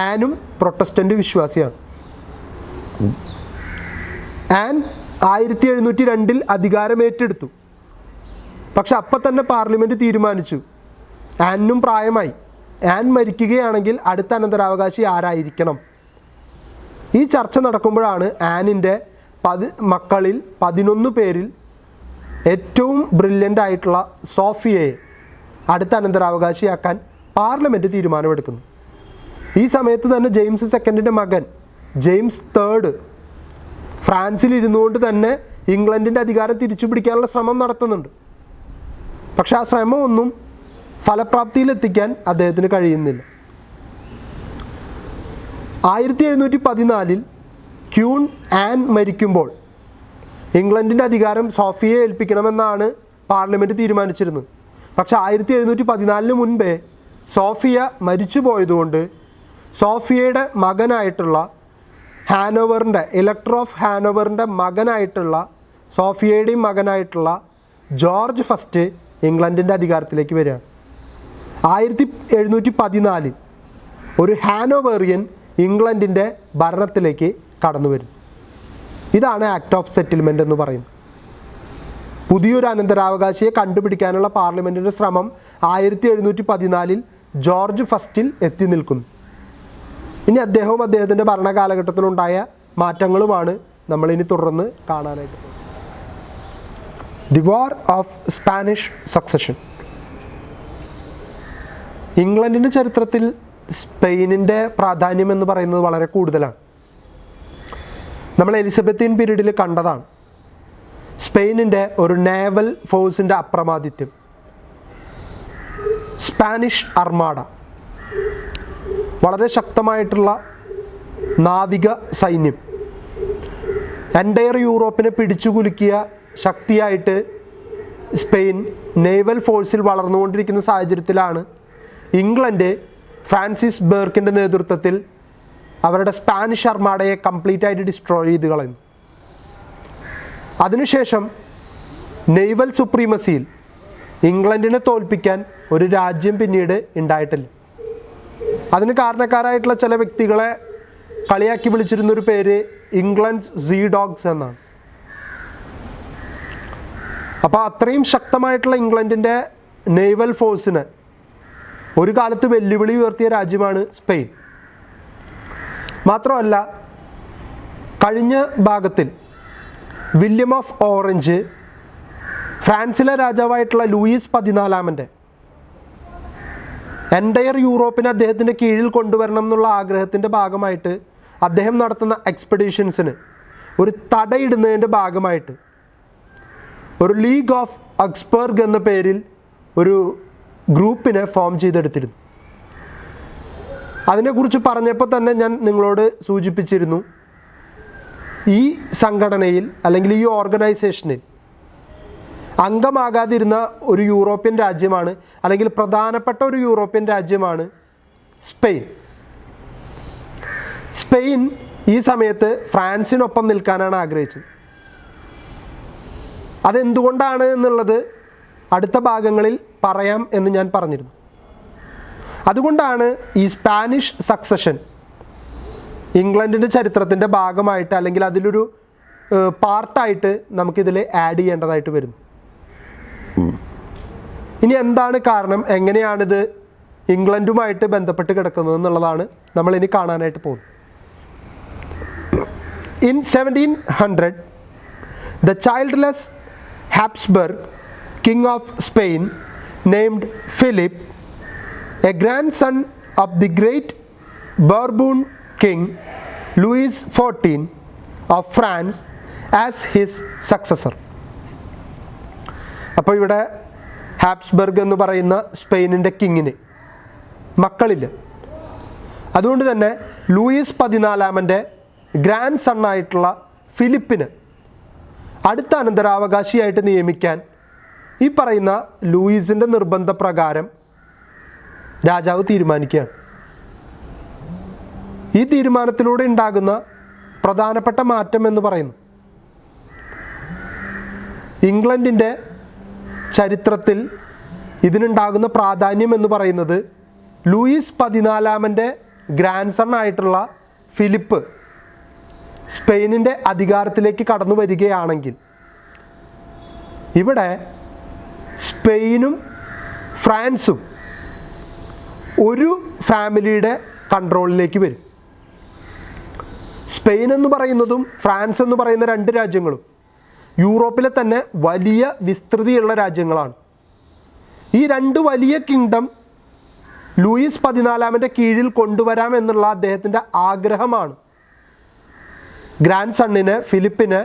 ആനും പ്രൊട്ടസ്റ്റൻ്റ് വിശ്വാസിയാണ്. ആൻ 1702 അധികാരം ഏറ്റെടുത്തു. പക്ഷെ അപ്പം തന്നെ പാർലമെൻറ്റ് തീരുമാനിച്ചു, ആനും പ്രായമായി, ആൻ മരിക്കുകയാണെങ്കിൽ അടുത്ത അനന്തരാവകാശി ആരായിരിക്കണം. ഈ ചർച്ച നടക്കുമ്പോഴാണ് ആനിൻ്റെ മക്കളിൽ 11 പേരിൽ ഏറ്റവും ബ്രില്യൻ്റ് ആയിട്ടുള്ള സോഫിയയെ അടുത്ത അനന്തരാവകാശിയാക്കാൻ പാർലമെൻറ്റ് തീരുമാനമെടുക്കുന്നു. ഈ സമയത്ത് തന്നെ ജെയിംസ് സെക്കൻഡിൻ്റെ മകൻ ജെയിംസ് തേർഡ് ഫ്രാൻസിൽ ഇരുന്നുകൊണ്ട് തന്നെ ഇംഗ്ലണ്ടിൻ്റെ അധികാരം തിരിച്ചു പിടിക്കാനുള്ള ശ്രമം നടത്തുന്നുണ്ട്. പക്ഷെ ആ ശ്രമമൊന്നും ഫലപ്രാപ്തിയിലെത്തിക്കാൻ അദ്ദേഹത്തിന് കഴിയുന്നില്ല. 1714 ക്യൂൺ ആൻ മരിക്കുമ്പോൾ ഇംഗ്ലണ്ടിൻ്റെ അധികാരം സോഫിയയെ ഏൽപ്പിക്കണമെന്നാണ് പാർലമെൻറ്റ് തീരുമാനിച്ചിരുന്നത്. പക്ഷേ 1714 മുൻപേ സോഫിയ മരിച്ചു പോയതുകൊണ്ട് സോഫിയയുടെ മകനായിട്ടുള്ള ഹാനോവറിൻ്റെ ഇലക്ടർ ഓഫ് ഹാനോവറിൻ്റെ മകനായിട്ടുള്ള സോഫിയയുടെയും മകനായിട്ടുള്ള ജോർജ് ഫസ്റ്റ് ഇംഗ്ലണ്ടിൻ്റെ അധികാരത്തിലേക്ക് വരികയാണ്. 1714 ഒരു ഹാനോവേറിയൻ ഇംഗ്ലണ്ടിൻ്റെ ഭരണത്തിലേക്ക് കടന്നു വരും. ഇതാണ് ആക്ട് ഓഫ് സെറ്റിൽമെൻറ്റ് എന്ന് പറയുന്നത്. പുതിയൊരു അനന്തരാവകാശിയെ കണ്ടുപിടിക്കാനുള്ള പാർലമെൻറ്റിൻ്റെ ശ്രമം 1714 ജോർജ് ഫസ്റ്റിൽ എത്തി നിൽക്കുന്നു. ഇനി അദ്ദേഹവും അദ്ദേഹത്തിൻ്റെ ഭരണകാലഘട്ടത്തിലുണ്ടായ മാറ്റങ്ങളുമാണ് നമ്മളിനി തുടർന്ന് കാണാനായിട്ട്. The War of Spanish Succession. ഇംഗ്ലണ്ടിൻ്റെ ചരിത്രത്തിൽ സ്പെയിനിൻ്റെ പ്രാധാന്യം എന്ന് പറയുന്നത് വളരെ കൂടുതലാണ്. നമ്മൾ എലിസബത്തീൻ പീരീഡിൽ കണ്ടതാണ് സ്പെയിനിൻ്റെ ഒരു നേവൽ ഫോഴ്സിൻ്റെ അപ്രമാദിത്യം. സ്പാനിഷ് അർമാഡ, വളരെ ശക്തമായിട്ടുള്ള നാവിക സൈന്യം, എൻ്റയർ യൂറോപ്പിനെ പിടിച്ചുകുലുക്കിയ ശക്തിയായിട്ട് സ്പെയിൻ നേവൽ ഫോഴ്സിൽ വളർന്നുകൊണ്ടിരിക്കുന്ന സാഹചര്യത്തിലാണ് ഇംഗ്ലണ്ട് ഫ്രാൻസിസ് ബേർക്കിൻ്റെ നേതൃത്വത്തിൽ അവരുടെ സ്പാനിഷ് അർമാഡയെ കംപ്ലീറ്റ് ആയിട്ട് ഡിസ്ട്രോയ് ചെയ്ത് കളയുന്നു. അതിനുശേഷം നേവൽ സുപ്രീമസിയിൽ ഇംഗ്ലണ്ടിനെ തോൽപ്പിക്കാൻ ഒരു രാജ്യം പിന്നീട് ഉണ്ടായിട്ടില്ല. അതിന് കാരണക്കാരായിട്ടുള്ള ചില വ്യക്തികളെ കളിയാക്കി വിളിച്ചിരുന്നൊരു പേര് ഇംഗ്ലണ്ട്സ് സീ ഡോഗ്സ് എന്നാണ്. അപ്പോൾ അത്രയും ശക്തമായിട്ടുള്ള ഇംഗ്ലണ്ടിൻ്റെ നേവൽ ഫോഴ്സിന് ഒരു കാലത്ത് വെല്ലുവിളി ഉയർത്തിയ രാജ്യമാണ് സ്പെയിൻ. മാത്രമല്ല, കഴിഞ്ഞ ഭാഗത്തിൽ വില്യം ഓഫ് ഓറഞ്ച് ഫ്രാൻസിലെ രാജാവായിട്ടുള്ള ലൂയിസ് 14 എൻ്റയർ യൂറോപ്പിനെ അദ്ദേഹത്തിൻ്റെ കീഴിൽ കൊണ്ടുവരണം എന്നുള്ള ആഗ്രഹത്തിൻ്റെ ഭാഗമായിട്ട് അദ്ദേഹം നടത്തുന്ന എക്സ്പെഡീഷൻസിന് ഒരു തടയിടുന്നതിൻ്റെ ഭാഗമായിട്ട് ഒരു ലീഗ് ഓഫ് അക്സ്ബർഗ് എന്ന പേരിൽ ഒരു ഗ്രൂപ്പിനെ ഫോം ചെയ്തെടുത്തിരുന്നു. അതിനെക്കുറിച്ച് പറഞ്ഞപ്പോൾ തന്നെ ഞാൻ നിങ്ങളോട് സൂചിപ്പിച്ചിരുന്നു, ഈ സംഘടനയിൽ അല്ലെങ്കിൽ ഈ ഓർഗനൈസേഷനിൽ അംഗമാകാതിരുന്ന ഒരു യൂറോപ്യൻ രാജ്യമാണ്, അല്ലെങ്കിൽ പ്രധാനപ്പെട്ട ഒരു യൂറോപ്യൻ രാജ്യമാണ് സ്പെയിൻ. സ്പെയിൻ ഈ സമയത്ത് ഫ്രാൻസിനൊപ്പം നിൽക്കാനാണ് ആഗ്രഹിച്ചത്. അതെന്തുകൊണ്ടാണ് എന്നുള്ളത് അടുത്ത ഭാഗങ്ങളിൽ പറയാം എന്ന് ഞാൻ പറഞ്ഞിരുന്നു. അതുകൊണ്ടാണ് ഈ സ്പാനിഷ് സക്സഷൻ ഇംഗ്ലണ്ടിൻ്റെ ചരിത്രത്തിൻ്റെ ഭാഗമായിട്ട് അല്ലെങ്കിൽ അതിലൊരു പാർട്ടായിട്ട് നമുക്കിതിൽ ആഡ് ചെയ്യേണ്ടതായിട്ട് വരുന്നു. ഇനി എന്താണ് കാരണം, എങ്ങനെയാണിത് ഇംഗ്ലണ്ടുമായിട്ട് ബന്ധപ്പെട്ട് കിടക്കുന്നത് എന്നുള്ളതാണ് നമ്മൾ ഇനി കാണാനായിട്ട് പോകുന്നത്. In 1700, the childless Habsburg king of Spain named Philip, a grandson of the great Bourbon king Louis XIV of France, as his successor. അപ്പോൾ ഇവിടെ ഹാബ്സ്ബർഗ് എന്ന് പറയുന്ന സ്പെയിനിൻ്റെ കിങ്ങിന് മക്കളില്ല. അതുകൊണ്ട് തന്നെ ലൂയിസ് 14 ഗ്രാൻഡ് സണ്ണായിട്ടുള്ള ഫിലിപ്പിന് അടുത്ത അനന്തരാവകാശിയായിട്ട് നിയമിക്കാൻ ഈ പറയുന്ന ലൂയിസിൻ്റെ നിർബന്ധപ്രകാരം രാജാവ് തീരുമാനിക്കുകയാണ്. ഈ തീരുമാനത്തിലൂടെ ഉണ്ടാകുന്ന പ്രധാനപ്പെട്ട മാറ്റം എന്ന് പറയുന്നു, ഇംഗ്ലണ്ടിൻ്റെ ചരിത്രത്തിൽ ഇതിനുണ്ടാകുന്ന പ്രാധാന്യം എന്ന് പറയുന്നത് ലൂയിസ് 14 ഗ്രാൻഡ് സൺ ആയിട്ടുള്ള ഫിലിപ്പ് സ്പെയിനിൻ്റെ അധികാരത്തിലേക്ക് കടന്നു വരികയാണെങ്കിൽ ഇവിടെ സ്പെയിനും ഫ്രാൻസും ഒരു ഫാമിലിയുടെ കൺട്രോളിലേക്ക് വരും. സ്പെയിൻ എന്ന് പറയുന്നതും ഫ്രാൻസ് എന്ന് പറയുന്ന രണ്ട് രാജ്യങ്ങളും യൂറോപ്പിലെ തന്നെ വലിയ വിസ്തൃതിയുള്ള രാജ്യങ്ങളാണ്. ഈ രണ്ട് വലിയ കിങ്ഡം ലൂയിസ് 14 കീഴിൽ കൊണ്ടുവരാം എന്നുള്ള അദ്ദേഹത്തിൻ്റെ ആഗ്രഹമാണ് ഗ്രാൻഡ് സണ്ണിനെ ഫിലിപ്പിനെ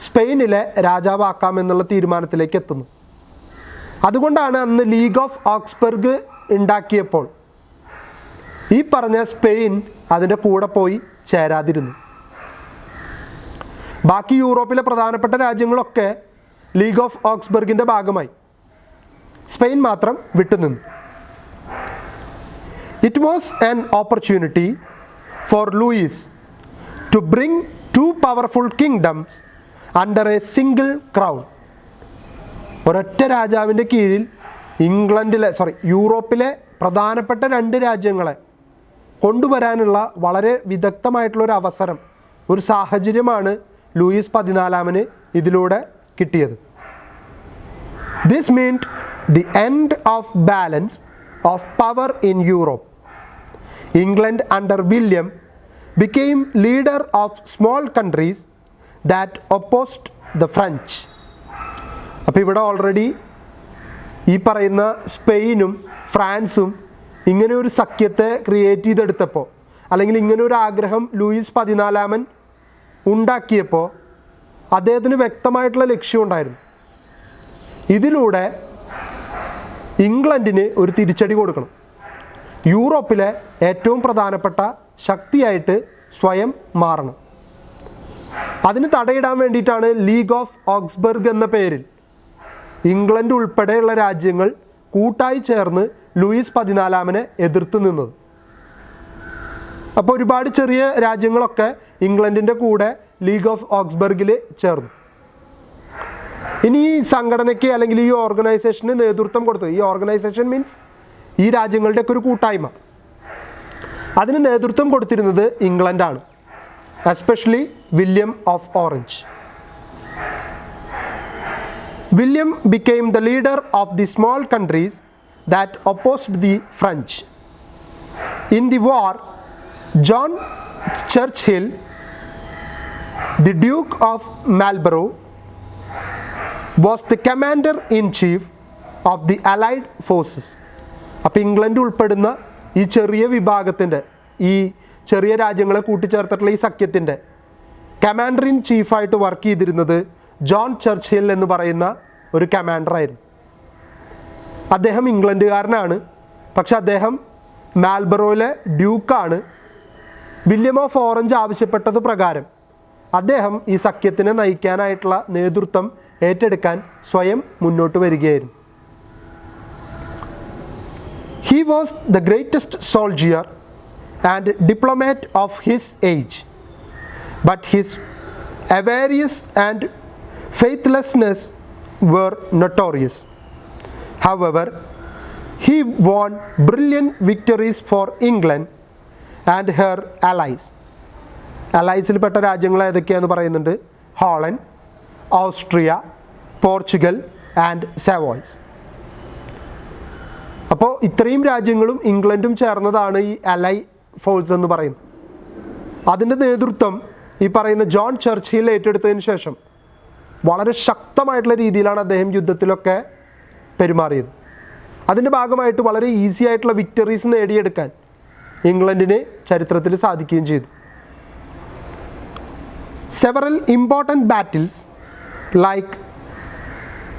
സ്പെയിനിലെ രാജാവാക്കാം എന്നുള്ള തീരുമാനത്തിലേക്ക് എത്തുന്നു. അതുകൊണ്ടാണ് അന്ന് ലീഗ് ഓഫ് ഓക്സ്ബർഗ് ഉണ്ടാക്കിയപ്പോൾ ഈ പറഞ്ഞ സ്പെയിൻ അതിൻ്റെ കൂടെ പോയി ചേരാതിരുന്നു. ബാക്കി യൂറോപ്പിലെ പ്രധാനപ്പെട്ട രാജ്യങ്ങളൊക്കെ ലീഗ് ഓഫ് ഓക്സ്ബർഗിൻ്റെ ഭാഗമായി, സ്പെയിൻ മാത്രം വിട്ടുനിന്നു. It was an opportunity for Louis to bring two powerful kingdoms under a single crown. ഒരൊറ്റ രാജാവിൻ്റെ കീഴിൽ യൂറോപ്പിലെ പ്രധാനപ്പെട്ട രണ്ട് രാജ്യങ്ങളെ കൊണ്ടുവരാനുള്ള വളരെ വിദഗ്ധമായിട്ടുള്ളൊരു അവസരം, ഒരു സാഹചര്യമാണ് ലൂയിസ് 14 ഇതിലൂടെ കിട്ടിയത്. This meant the end of balance of power in Europe. England under William became leader of small countries that opposed the French. അപ്പോൾ ഇവിടെ ഓൾറെഡി ഈ പറയുന്ന സ്പെയിനും ഫ്രാൻസും ഇങ്ങനെ ഒരു സഖ്യത്തെ ക്രിയേറ്റ് ചെയ്തെടുത്തപ്പോൾ, അല്ലെങ്കിൽ ഇങ്ങനെ ഒരു ആഗ്രഹം ലൂയിസ് 14 ഉണ്ടാക്കിയപ്പോൾ അദ്ദേഹത്തിന് വ്യക്തമായിട്ടുള്ള ലക്ഷ്യമുണ്ടായിരുന്നു. ഇതിലൂടെ ഇംഗ്ലണ്ടിന് ഒരു തിരിച്ചടി കൊടുക്കണം, യൂറോപ്പിലെ ഏറ്റവും പ്രധാനപ്പെട്ട ശക്തിയായിട്ട് സ്വയം മാറണം. അതിന് തടയിടാൻ വേണ്ടിയിട്ടാണ് ലീഗ് ഓഫ് ഓക്സ്ബർഗ് എന്ന പേരിൽ ഇംഗ്ലണ്ട് ഉൾപ്പെടെയുള്ള രാജ്യങ്ങൾ കൂട്ടായി ചേർന്ന് ലൂയിസ് 14 എതിർത്ത് നിന്നത്. അപ്പോൾ ഒരുപാട് ചെറിയ രാജ്യങ്ങളൊക്കെ ഇംഗ്ലണ്ടിൻ്റെ കൂടെ ലീഗ് ഓഫ് ഓക്സ്ബർഗിൽ ചേർന്നു. ഇനി ഈ സംഘടനയ്ക്ക് അല്ലെങ്കിൽ ഈ ഓർഗനൈസേഷന് നേതൃത്വം കൊടുത്തത്, ഈ ഓർഗനൈസേഷൻ മീൻസ് ഈ രാജ്യങ്ങളുടെയൊക്കെ ഒരു കൂട്ടായ്മ, അതിന് നേതൃത്വം കൊടുത്തിരുന്നത് ഇംഗ്ലണ്ടാണ്, especially William of Orange. William became the leader of the small countries that opposed the French. In the war, John Churchill, the Duke of Marlborough, was the commander-in-chief of the Allied forces. അപ്പോൾ England ഉൾപ്പെടുന്ന ഈ ചെറിയ വിഭാഗത്തിൻ്റെ, ഈ ചെറിയ രാജ്യങ്ങളെ കൂട്ടിച്ചേർത്തിട്ടുള്ള ഈ സഖ്യത്തിൻ്റെ commander in ചീഫായിട്ട് work ചെയ്തിരുന്നത് ജോൺ ചർച്ചിൽ എന്ന് പറയുന്ന ഒരു കമാൻഡറായിരുന്നു. അദ്ദേഹം ഇംഗ്ലണ്ടുകാരനാണ്, പക്ഷെ അദ്ദേഹം മാൽബറോയിലെ ഡ്യൂക്കാണ്. വില്യം ഓഫ് ഓറഞ്ച് ആവശ്യപ്പെട്ടത് പ്രകാരം അദ്ദേഹം ഈ സഖ്യത്തിനെ നയിക്കാനായിട്ടുള്ള നേതൃത്വം ഏറ്റെടുക്കാൻ സ്വയം മുന്നോട്ട് വരികയായിരുന്നു. He was the greatest soldier and diplomat of his age, but his avarice and faithlessness were notorious. However, he won brilliant victories for England and her allies. അലൈസിൽപ്പെട്ട രാജ്യങ്ങൾ ഏതൊക്കെയാണെന്ന് പറയുന്നുണ്ട്. Holland, Austria, Portugal and Savoys. അപ്പോൾ ഇത്രയും രാജ്യങ്ങളും ഇംഗ്ലണ്ടും ചേർന്നതാണ് ഈ അലൈ ഫോഴ്സ് എന്ന് പറയുന്നത്. അതിൻ്റെ നേതൃത്വം ഈ പറയുന്ന ജോൺ ചർച്ചിൽ ഏറ്റെടുത്തതിന് ശേഷം വളരെ ശക്തമായിട്ടുള്ള രീതിയിലാണ് അദ്ദേഹം യുദ്ധത്തിലൊക്കെ പെരുമാറിയത്. അതിൻ്റെ ഭാഗമായിട്ട് വളരെ ഈസി ആയിട്ടുള്ള വിക്ടറീസ് നേടിയെടുക്കാൻ ഇംഗ്ലണ്ടിന് ചരിത്രത്തിൽ സാധിക്കുകയും ചെയ്തു. Several important battles like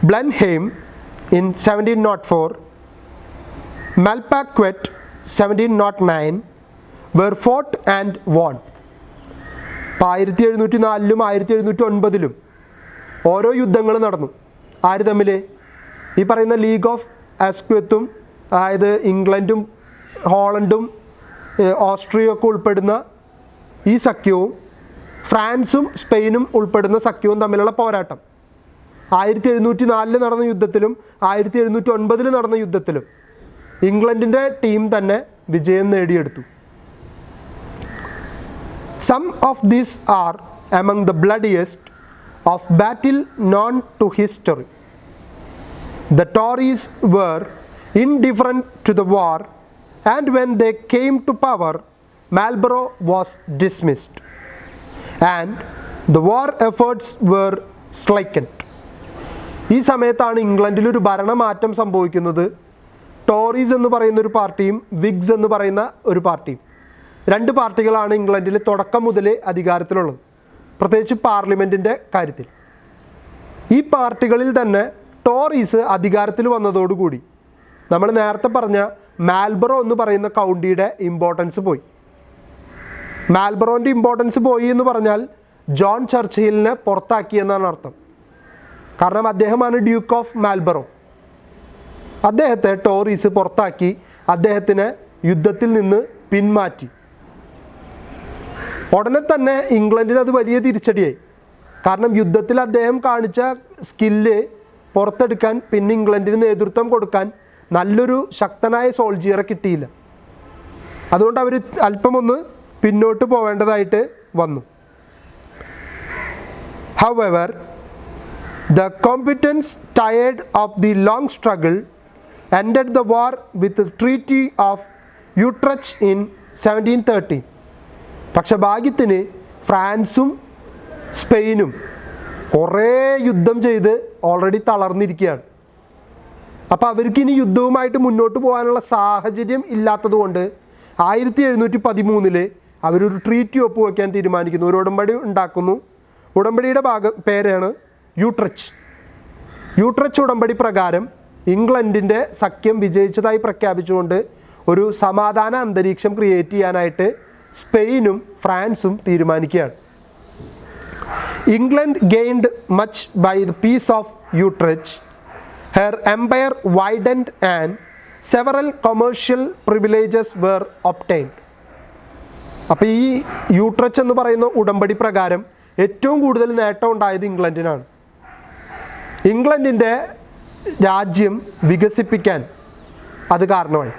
Blenheim in 1704, Malplaquet 1709 were fought and won. 1704 1709 ഓരോ യുദ്ധങ്ങൾ നടന്നു. ആര് തമ്മിൽ? ഈ പറയുന്ന ലീഗ് ഓഫ് ആസ്ക്വത്തും, അതായത് ഇംഗ്ലണ്ടും ഹോളണ്ടും ഓസ്ട്രിയയൊക്കെ ഉൾപ്പെടുന്ന ഈ സഖ്യവും ഫ്രാൻസും സ്പെയിനും ഉൾപ്പെടുന്ന സഖ്യവും തമ്മിലുള്ള പോരാട്ടം. 1704 നടന്ന യുദ്ധത്തിലും 1709 നടന്ന യുദ്ധത്തിലും ഇംഗ്ലണ്ടിൻ്റെ ടീം തന്നെ വിജയം നേടിയെടുത്തു. Some of these are among the bloodiest of battle known to history. The Tories were indifferent to the war, and when they came to power, Marlborough was dismissed, and the war efforts were slackened. ഈ സമയത്താണ് ഇംഗ്ലണ്ടിലൊരു ഭരണമാറ്റം സംഭവിക്കുന്നത്. ടോറീസ് എന്ന് പറയുന്ന ഒരു പാർട്ടിയും വിഗ്സ് എന്ന് പറയുന്ന ഒരു പാർട്ടിയും, രണ്ട് പാർട്ടികളാണ് ഇംഗ്ലണ്ടിൽ തുടക്കം മുതലേ അധികാരത്തിലുള്ളത്, പ്രത്യേകിച്ച് പാർലമെൻറ്റിൻ്റെ കാര്യത്തിൽ. ഈ പാർട്ടികളിൽ തന്നെ ടോറീസ് അധികാരത്തിൽ വന്നതോടുകൂടി നമ്മൾ നേരത്തെ പറഞ്ഞ മാൽബറോ എന്ന് പറയുന്ന കൗണ്ടിയുടെ ഇമ്പോർട്ടൻസ് പോയി. മാൽബറോൻ്റെ ഇമ്പോർട്ടൻസ് പോയി എന്ന് പറഞ്ഞാൽ ജോൺ ചർച്ചിലിനെ പുറത്താക്കി എന്നാണ് അർത്ഥം. കാരണം അദ്ദേഹമാണ് ഡ്യൂക്ക് ഓഫ് മാൽബറോ. അദ്ദേഹത്തെ ടോറീസ് പുറത്താക്കി, അദ്ദേഹത്തിനെ യുദ്ധത്തിൽ നിന്ന് പിന്മാറ്റി. ഉടനെ തന്നെ ഇംഗ്ലണ്ടിന് അത് വലിയ തിരിച്ചടിയായി. കാരണം യുദ്ധത്തിൽ അദ്ദേഹം കാണിച്ച സ്കില്ല് പുറത്തെടുക്കാൻ, പിന്നെ ഇംഗ്ലണ്ടിന് നേതൃത്വം കൊടുക്കാൻ നല്ലൊരു ശക്തനായ സോൾജിയറെ കിട്ടിയില്ല. അതുകൊണ്ട് അവർ അല്പമൊന്ന് പിന്നോട്ട് പോവേണ്ടതായിട്ട് വന്നു. However, the combatants, tired of the long struggle, ended the war with the Treaty of Utrecht in 1713. പക്ഷെ ഭാഗ്യത്തിന് ഫ്രാൻസും സ്പെയിനും കുറേ യുദ്ധം ചെയ്ത് ഓൾറെഡി തളർന്നിരിക്കുകയാണ്. അപ്പോൾ അവർക്ക് ഇനി യുദ്ധവുമായിട്ട് മുന്നോട്ട് പോകാനുള്ള സാഹചര്യം ഇല്ലാത്തതുകൊണ്ട് 1713 അവരൊരു ട്രീറ്റി ഒപ്പുവയ്ക്കാൻ തീരുമാനിക്കുന്നു, ഒരു ഉടമ്പടി ഉണ്ടാക്കുന്നു. ഉടമ്പടിയുടെ പേരാണ് യൂട്രച്ച്. യൂട്രച്ച് ഉടമ്പടി പ്രകാരം ഇംഗ്ലണ്ടിൻ്റെ സഖ്യം വിജയിച്ചതായി പ്രഖ്യാപിച്ചുകൊണ്ട് ഒരു സമാധാന അന്തരീക്ഷം ക്രിയേറ്റ് ചെയ്യാനായിട്ട് സ്പെയിനും ഫ്രാൻസും തീരുമാനിക്കുകയാണ്. England gained much by the Peace of Utrecht. Her empire widened and several commercial privileges were obtained. അപ്പോൾ ഈ യൂട്രച്ച് എന്ന് പറയുന്ന ഉടമ്പടി പ്രകാരം ഏറ്റവും കൂടുതൽ നേട്ടം ഉണ്ടായത് ഇംഗ്ലണ്ടിനാണ്. ഇംഗ്ലണ്ടിൻ്റെ രാജ്യം വികസിപ്പിക്കാൻ അത് കാരണമായി.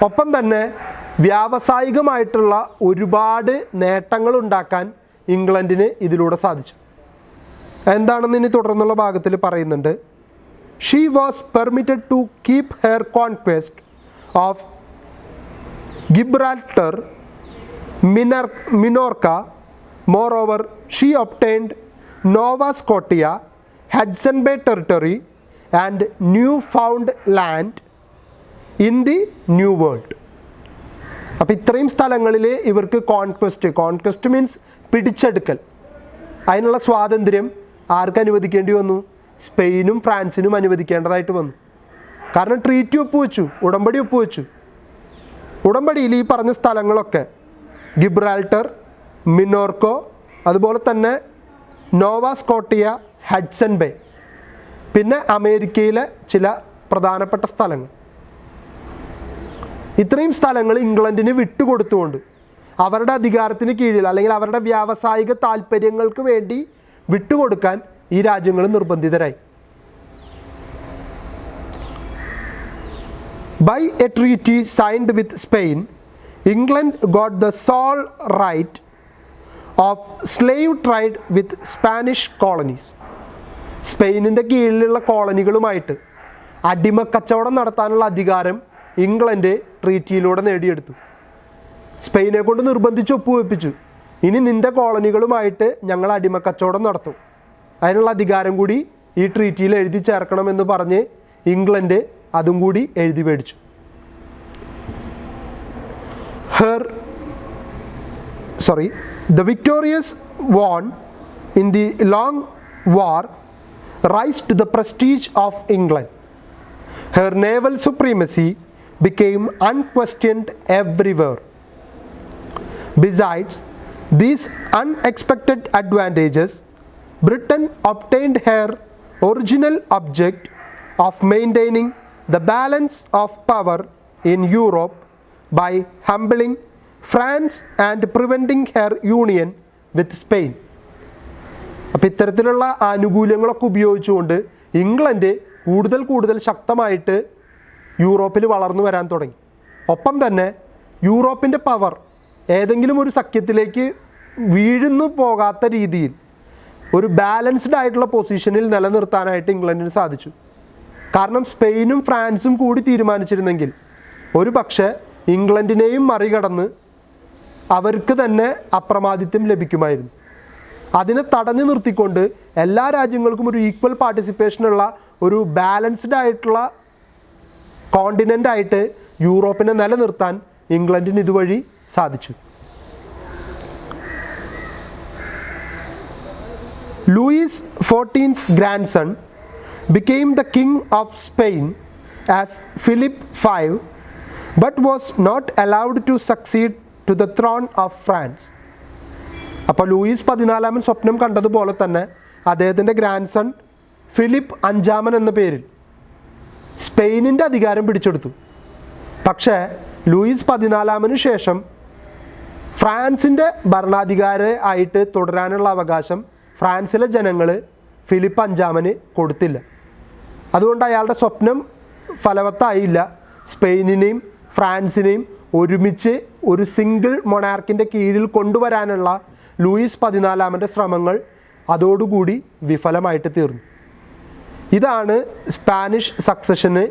ഒപ്പം തന്നെ വ്യാവസായികമായിട്ടുള്ള ഒരുപാട് നേട്ടങ്ങൾ ഉണ്ടാക്കാൻ ഇംഗ്ലണ്ടിന് ഇതിലൂടെ സാധിച്ചു. എന്താണെന്ന് ഇനി തുടർന്നുള്ള ഭാഗത്തിൽ പറയുന്നുണ്ട്. She was permitted to keep her conquest of Gibraltar, Minorca. Moreover, she obtained Nova Scotia, Hudson Bay Territory and Newfound land in the New World. അപ്പോൾ ഇത്രയും സ്ഥലങ്ങളിൽ ഇവർക്ക് കോൺക്വസ്റ്റ് മീൻസ് പിടിച്ചെടുക്കൽ, അതിനുള്ള സ്വാതന്ത്ര്യം ആർക്ക് അനുവദിക്കേണ്ടി വന്നു? സ്പെയിനും ഫ്രാൻസിനും അനുവദിക്കേണ്ടതായിട്ട് വന്നു. കാരണം ട്രീറ്റി ഒപ്പുവെച്ചു, ഉടമ്പടി ഒപ്പുവെച്ചു. ഉടമ്പടിയിൽ ഈ പറഞ്ഞ സ്ഥലങ്ങളൊക്കെ ഗിബ്രാൾട്ടർ, മിനോർക്കോ, അതുപോലെ തന്നെ നോവ സ്കോട്ടിയ, ഹഡ്സൺ ബേ, പിന്നെ അമേരിക്കയിലെ ചില പ്രധാനപ്പെട്ട സ്ഥലങ്ങൾ. ഇത്രയും സ്ഥലങ്ങൾ ഇംഗ്ലണ്ടിന് വിട്ടുകൊടുത്തുകൊണ്ട് അവരുടെ അധികാരത്തിന് കീഴിൽ അല്ലെങ്കിൽ അവരുടെ വ്യാവസായിക താല്പര്യങ്ങൾക്ക് വേണ്ടി വിട്ടുകൊടുക്കാൻ ഈ രാജ്യങ്ങൾ നിർബന്ധിതരായി. By a treaty signed with Spain, England got the sole right of slave trade with Spanish colonies. സ്പെയിനിൻ്റെ കീഴിലുള്ള കോളനികളുമായിട്ട് അടിമക്കച്ചവടം നടത്താനുള്ള അധികാരം ഇംഗ്ലണ്ട് ട്രീറ്റിയിലൂടെ നേടിയെടുത്തു. സ്പെയിനെ കൊണ്ട് നിർബന്ധിച്ച് ഒപ്പുവെപ്പിച്ചു, ഇനി നിൻ്റെ കോളനികളുമായിട്ട് ഞങ്ങൾ അടിമക്കച്ചവടം നടത്തും, അതിനുള്ള അധികാരം കൂടി ഈ ട്രീറ്റിയിൽ എഴുതി ചേർക്കണമെന്ന് പറഞ്ഞ് ഇംഗ്ലണ്ട് അതും കൂടി എഴുതി മേടിച്ചു. The victorious won in the long war raised the prestige of England. Her naval supremacy became unquestioned everywhere. Besides these unexpected advantages, Britain obtained her original object of maintaining the balance of power in Europe by humbling France and preventing her union with Spain. അപ്പോൾ ഇത്തരത്തിലുള്ള ആനുകൂല്യങ്ങളൊക്കെ ഉപയോഗിച്ചുകൊണ്ട് England കൂടുതൽ ശക്തമായിട്ട് യൂറോപ്പിൽ വളർന്നു വരാൻ തുടങ്ങി. ഒപ്പം തന്നെ യൂറോപ്പിൻ്റെ പവർ ഏതെങ്കിലും ഒരു സഖ്യത്തിലേക്ക് വീഴുന്നു പോകാത്ത രീതിയിൽ ഒരു ബാലൻസ്ഡ് ആയിട്ടുള്ള പൊസിഷനിൽ നിലനിർത്താനായിട്ട് ഇംഗ്ലണ്ടിന് സാധിച്ചു. കാരണം സ്പെയിനും ഫ്രാൻസും കൂടി തീരുമാനിച്ചിരുന്നെങ്കിൽ ഒരു പക്ഷേ ഇംഗ്ലണ്ടിനെയും മറികടന്ന് അവർക്ക് തന്നെ അപ്രമാദിത്വം ലഭിക്കുമായിരുന്നു. അതിനെ തടഞ്ഞു നിർത്തിക്കൊണ്ട് എല്ലാ രാജ്യങ്ങൾക്കും ഒരു ഈക്വൽ പാർട്ടിസിപ്പേഷനുള്ള ഒരു ബാലൻസ്ഡ് ആയിട്ടുള്ള കോണ്ടിനെൻ്റ് ആയിട്ട് യൂറോപ്പിനെ നിലനിർത്താൻ ഇംഗ്ലണ്ടിന് ഇതുവഴി സാധിച്ചു. Louis XIV's grandson became the king of Spain as Philip V, but was not allowed to succeed to the throne of France. അപ്പോൾ ലൂയിസ് 14 സ്വപ്നം കണ്ടതുപോലെ തന്നെ അദ്ദേഹത്തിൻ്റെ ഗ്രാൻഡ് സൺ ഫിലിപ്പ് 5 എന്ന പേരിൽ സ്പെയിനിൻ്റെ അധികാരം പിടിച്ചെടുത്തു. പക്ഷേ ലൂയിസ് 14 ശേഷം ഫ്രാൻസിൻ്റെ ഭരണാധികാരി ആയിട്ട് തുടരാനുള്ള അവകാശം ഫ്രാൻസിലെ ജനങ്ങൾ ഫിലിപ്പ് 5 കൊടുത്തില്ല. അതുകൊണ്ട് അയാളുടെ സ്വപ്നം ഫലവത്തായില്ല. സ്പെയിനിനെയും ഫ്രാൻസിനെയും ഒരുമിച്ച് ഒരു സിംഗിൾ മൊണാർക്കിൻ്റെ കീഴിൽ കൊണ്ടുവരാനുള്ള ലൂയിസ് 14 ശ്രമങ്ങൾ അതോടുകൂടി വിഫലമായിട്ട് തീർന്നു. ഇതാണ് സ്പാനിഷ് സക്സഷന്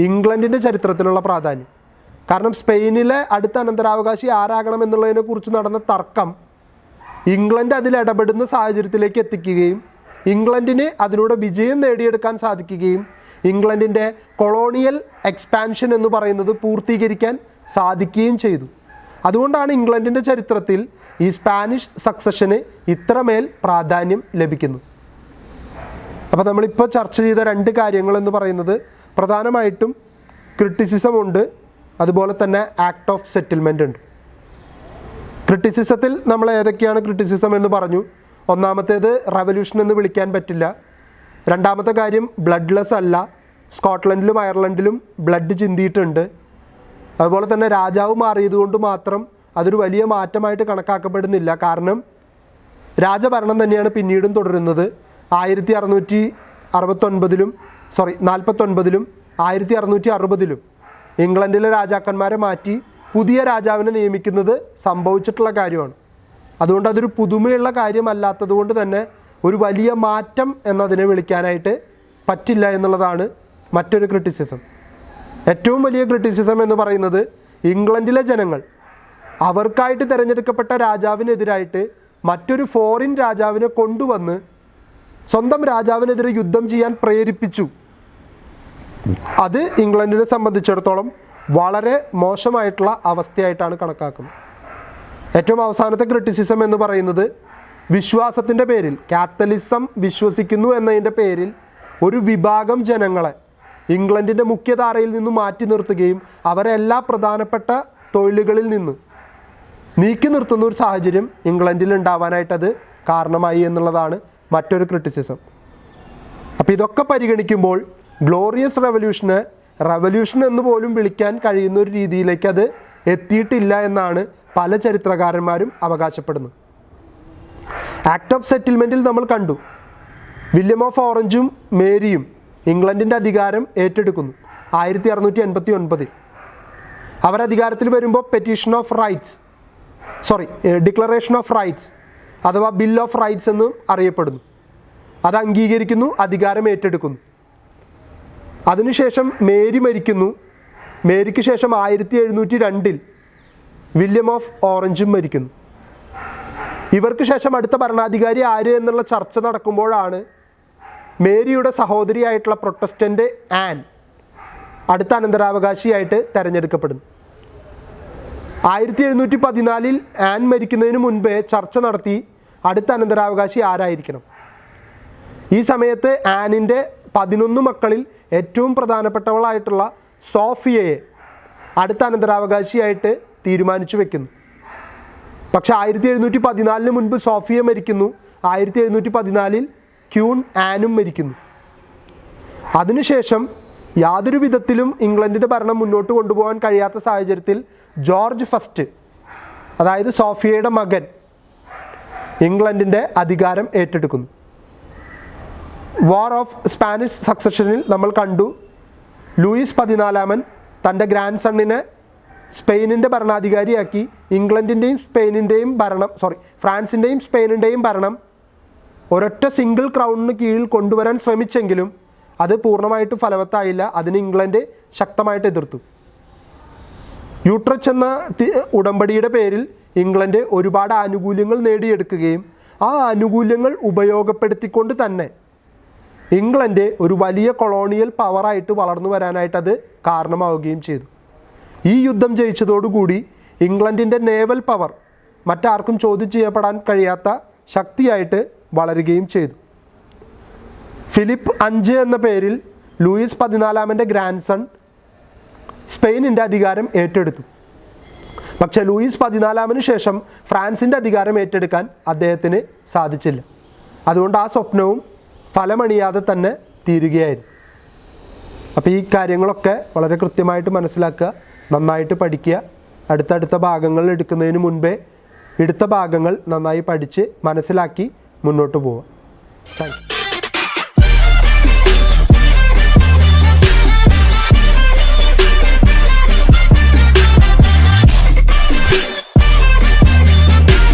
ഇംഗ്ലണ്ടിൻ്റെ ചരിത്രത്തിലുള്ള പ്രാധാന്യം. കാരണം സ്പെയിനിലെ അടുത്ത അനന്തരാവകാശി ആരാകണം എന്നുള്ളതിനെക്കുറിച്ച് നടന്ന തർക്കം ഇംഗ്ലണ്ട് അതിൽ ഇടപെടുന്ന സാഹചര്യത്തിലേക്ക് എത്തിക്കുകയും ഇംഗ്ലണ്ടിന് അതിലൂടെ വിജയം നേടിയെടുക്കാൻ സാധിക്കുകയും ഇംഗ്ലണ്ടിൻ്റെ കൊളോണിയൽ എക്സ്പാൻഷൻ എന്ന് പറയുന്നത് പൂർത്തീകരിക്കാൻ സാധിക്കുകയും ചെയ്തു. അതുകൊണ്ടാണ് ഇംഗ്ലണ്ടിൻ്റെ ചരിത്രത്തിൽ ഈ സ്പാനിഷ് സക്സഷന് ഇത്രമേൽ പ്രാധാന്യം ലഭിക്കുന്നത്. അപ്പോൾ നമ്മളിപ്പോൾ ചർച്ച ചെയ്ത 2 കാര്യങ്ങളെന്ന് പറയുന്നത് പ്രധാനമായിട്ടും ക്രിറ്റിസിസം ഉണ്ട്, അതുപോലെ തന്നെ ആക്ട് ഓഫ് സെറ്റിൽമെൻ്റ് ഉണ്ട്. ക്രിറ്റിസിസത്തിൽ നമ്മൾ ഏതൊക്കെയാണ് ക്രിറ്റിസിസം എന്ന് പറഞ്ഞു. ഒന്നാമത്തേത് റവല്യൂഷൻ എന്ന് വിളിക്കാൻ പറ്റില്ല. രണ്ടാമത്തെ കാര്യം ബ്ലഡ്ലെസ് അല്ല, സ്കോട്ട്ലൻഡിലും അയർലൻഡിലും ബ്ലഡ് ചിന്തിയിട്ടുണ്ട്. അതുപോലെ തന്നെ രാജാവ് മാറിയതുകൊണ്ട് മാത്രം അതൊരു വലിയ മാറ്റമായിട്ട് കണക്കാക്കപ്പെടുന്നില്ല. കാരണം രാജഭരണം തന്നെയാണ് പിന്നീടും തുടരുന്നത്. 1649-ലും 1660-ലും ഇംഗ്ലണ്ടിലെ രാജാക്കന്മാരെ മാറ്റി പുതിയ രാജാവിനെ നിയമിക്കുന്നത് സംഭവിച്ചിട്ടുള്ള കാര്യമാണ്. അതുകൊണ്ട് അതൊരു പുതുമയുള്ള കാര്യമല്ലാത്തത് കൊണ്ട് തന്നെ ഒരു വലിയ മാറ്റം എന്നതിനെ വിളിക്കാനായിട്ട് പറ്റില്ല എന്നുള്ളതാണ് മറ്റൊരു ക്രിറ്റിസിസം. ഏറ്റവും വലിയ ക്രിറ്റിസിസം എന്ന് പറയുന്നത് ഇംഗ്ലണ്ടിലെ ജനങ്ങൾ അവർക്കായിട്ട് തിരഞ്ഞെടുക്കപ്പെട്ട രാജാവിനെതിരായിട്ട് മറ്റൊരു ഫോറിൻ രാജാവിനെ കൊണ്ടുവന്ന് സ്വന്തം രാജാവിനെതിരെ യുദ്ധം ചെയ്യാൻ പ്രേരിപ്പിച്ചു. അത് ഇംഗ്ലണ്ടിനെ സംബന്ധിച്ചിടത്തോളം വളരെ മോശമായിട്ടുള്ള അവസ്ഥയായിട്ടാണ് കണക്കാക്കുന്നത്. ഏറ്റവും അവസാനത്തെ ക്രിറ്റിസിസം എന്ന് പറയുന്നത് വിശ്വാസത്തിൻ്റെ പേരിൽ, കാത്തലിസം വിശ്വസിക്കുന്നു എന്നതിൻ്റെ പേരിൽ ഒരു വിഭാഗം ജനങ്ങളെ ഇംഗ്ലണ്ടിൻ്റെ മുഖ്യധാരയിൽ നിന്ന് മാറ്റി നിർത്തുകയും അവരെ എല്ലാ പ്രധാനപ്പെട്ട തൊഴിലുകളിൽ നിന്ന് നീക്കി നിർത്തുന്ന ഒരു സാഹചര്യം ഇംഗ്ലണ്ടിൽ ഉണ്ടാവാനായിട്ടത് കാരണമായി എന്നുള്ളതാണ് മറ്റൊരു ക്രിറ്റിസിസം. അപ്പോൾ ഇതൊക്കെ പരിഗണിക്കുമ്പോൾ ഗ്ലോറിയസ് റെവല്യൂഷന് റവല്യൂഷൻ എന്ന് പോലും വിളിക്കാൻ കഴിയുന്ന ഒരു രീതിയിലേക്ക് അത് എത്തിയിട്ടില്ല എന്നാണ് പല ചരിത്രകാരന്മാരും അവകാശപ്പെടുന്നത്. ആക്ട് ഓഫ് സെറ്റിൽമെൻറ്റിൽ നമ്മൾ കണ്ടു, വില്യം ഓഫ് ഓറഞ്ചും മേരിയും ഇംഗ്ലണ്ടിൻ്റെ അധികാരം ഏറ്റെടുക്കുന്നു 1689. അവർ അധികാരത്തിൽ വരുമ്പോൾ ഡിക്ലറേഷൻ ഓഫ് റൈറ്റ്സ് അഥവാ ബിൽ ഓഫ് റൈറ്റ്സ് എന്നും അറിയപ്പെടുന്നു. അത് അംഗീകരിക്കുന്നു, അധികാരം ഏറ്റെടുക്കുന്നു. അതിനുശേഷം മേരി മരിക്കുന്നു. മേരിക്ക് ശേഷം 1702 വില്യം ഓഫ് ഓറഞ്ചും മരിക്കുന്നു. ഇവർക്ക് ശേഷം അടുത്ത ഭരണാധികാരി ആര് എന്നുള്ള ചർച്ച നടക്കുമ്പോഴാണ് മേരിയുടെ സഹോദരിയായിട്ടുള്ള പ്രൊട്ടസ്റ്റൻ്റ് ആൻ അടുത്ത അനന്തരാവകാശിയായിട്ട് തിരഞ്ഞെടുക്കപ്പെടുന്നു. 1714 ആൻ മരിക്കുന്നതിന് മുൻപേ ചർച്ച നടത്തി അടുത്ത അനന്തരാവകാശി ആരായിരിക്കണം. ഈ സമയത്ത് ആനിൻ്റെ 11 മക്കളിൽ ഏറ്റവും പ്രധാനപ്പെട്ടവളായിട്ടുള്ള സോഫിയയെ അടുത്ത അനന്തരാവകാശിയായിട്ട് തീരുമാനിച്ചു വെക്കുന്നു. പക്ഷേ 1714 മുൻപ് സോഫിയ മരിക്കുന്നു. 1714 ക്യൂൺ ആനും മരിക്കുന്നു. അതിനുശേഷം യാതൊരു വിധത്തിലും ഇംഗ്ലണ്ടിൻ്റെ ഭരണം മുന്നോട്ട് കൊണ്ടുപോകാൻ കഴിയാത്ത സാഹചര്യത്തിൽ ജോർജ് ഫസ്റ്റ്, അതായത് സോഫിയയുടെ മകൻ, ഇംഗ്ലണ്ടിൻ്റെ അധികാരം ഏറ്റെടുക്കുന്നു. വാർ ഓഫ് സ്പാനിഷ് സക്സഷനിൽ നമ്മൾ കണ്ടു, ലൂയിസ് 14 തൻ്റെ ഗ്രാൻഡ് സണ്ണിനെ സ്പെയിനിൻ്റെ ഭരണാധികാരിയാക്കി ഫ്രാൻസിൻ്റെയും സ്പെയിനിൻ്റെയും ഭരണം ഒരൊറ്റ സിംഗിൾ ക്രൗണിന് കീഴിൽ കൊണ്ടുവരാൻ ശ്രമിച്ചെങ്കിലും അത് പൂർണ്ണമായിട്ട് ഫലവത്തായില്ല. അതിന് ഇംഗ്ലണ്ട് ശക്തമായിട്ട് എതിർത്തു. യൂട്രച്ച് എന്ന ഉടമ്പടിയുടെ പേരിൽ ഇംഗ്ലണ്ട് ഒരുപാട് ആനുകൂല്യങ്ങൾ നേടിയെടുക്കുകയും ആ ആനുകൂല്യങ്ങൾ ഉപയോഗപ്പെടുത്തിക്കൊണ്ട് തന്നെ ഇംഗ്ലണ്ട് ഒരു വലിയ കൊളോണിയൽ പവറായിട്ട് വളർന്നു വരാനായിട്ട് അത് കാരണമാവുകയും ചെയ്തു. ഈ യുദ്ധം ജയിച്ചതോടുകൂടി ഇംഗ്ലണ്ടിൻ്റെ നേവൽ പവർ മറ്റാർക്കും ചോദ്യം ചെയ്യപ്പെടാൻ കഴിയാത്ത ശക്തിയായിട്ട് വളരുകയും ചെയ്തു. ഫിലിപ്പ് 5 എന്ന പേരിൽ ലൂയിസ് 14 ഗ്രാൻഡ് സൺ സ്പെയിനിൻ്റെ അധികാരം ഏറ്റെടുത്തു. പക്ഷേ ലൂയിസ് 14 ശേഷം ഫ്രാൻസിൻ്റെ അധികാരം ഏറ്റെടുക്കാൻ അദ്ദേഹത്തിന് സാധിച്ചില്ല. അതുകൊണ്ട് ആ സ്വപ്നവും ഫലമണിയാതെ തന്നെ തീരുകയായിരുന്നു. അപ്പോൾ ഈ കാര്യങ്ങളൊക്കെ വളരെ കൃത്യമായിട്ട് മനസ്സിലാക്കുക, നന്നായിട്ട് പഠിക്കുക. അടുത്തടുത്ത ഭാഗങ്ങൾ എടുക്കുന്നതിന് മുൻപേ എടുത്ത ഭാഗങ്ങൾ നന്നായി പഠിച്ച് മനസ്സിലാക്കി മുന്നോട്ട് പോവുക. Thank you.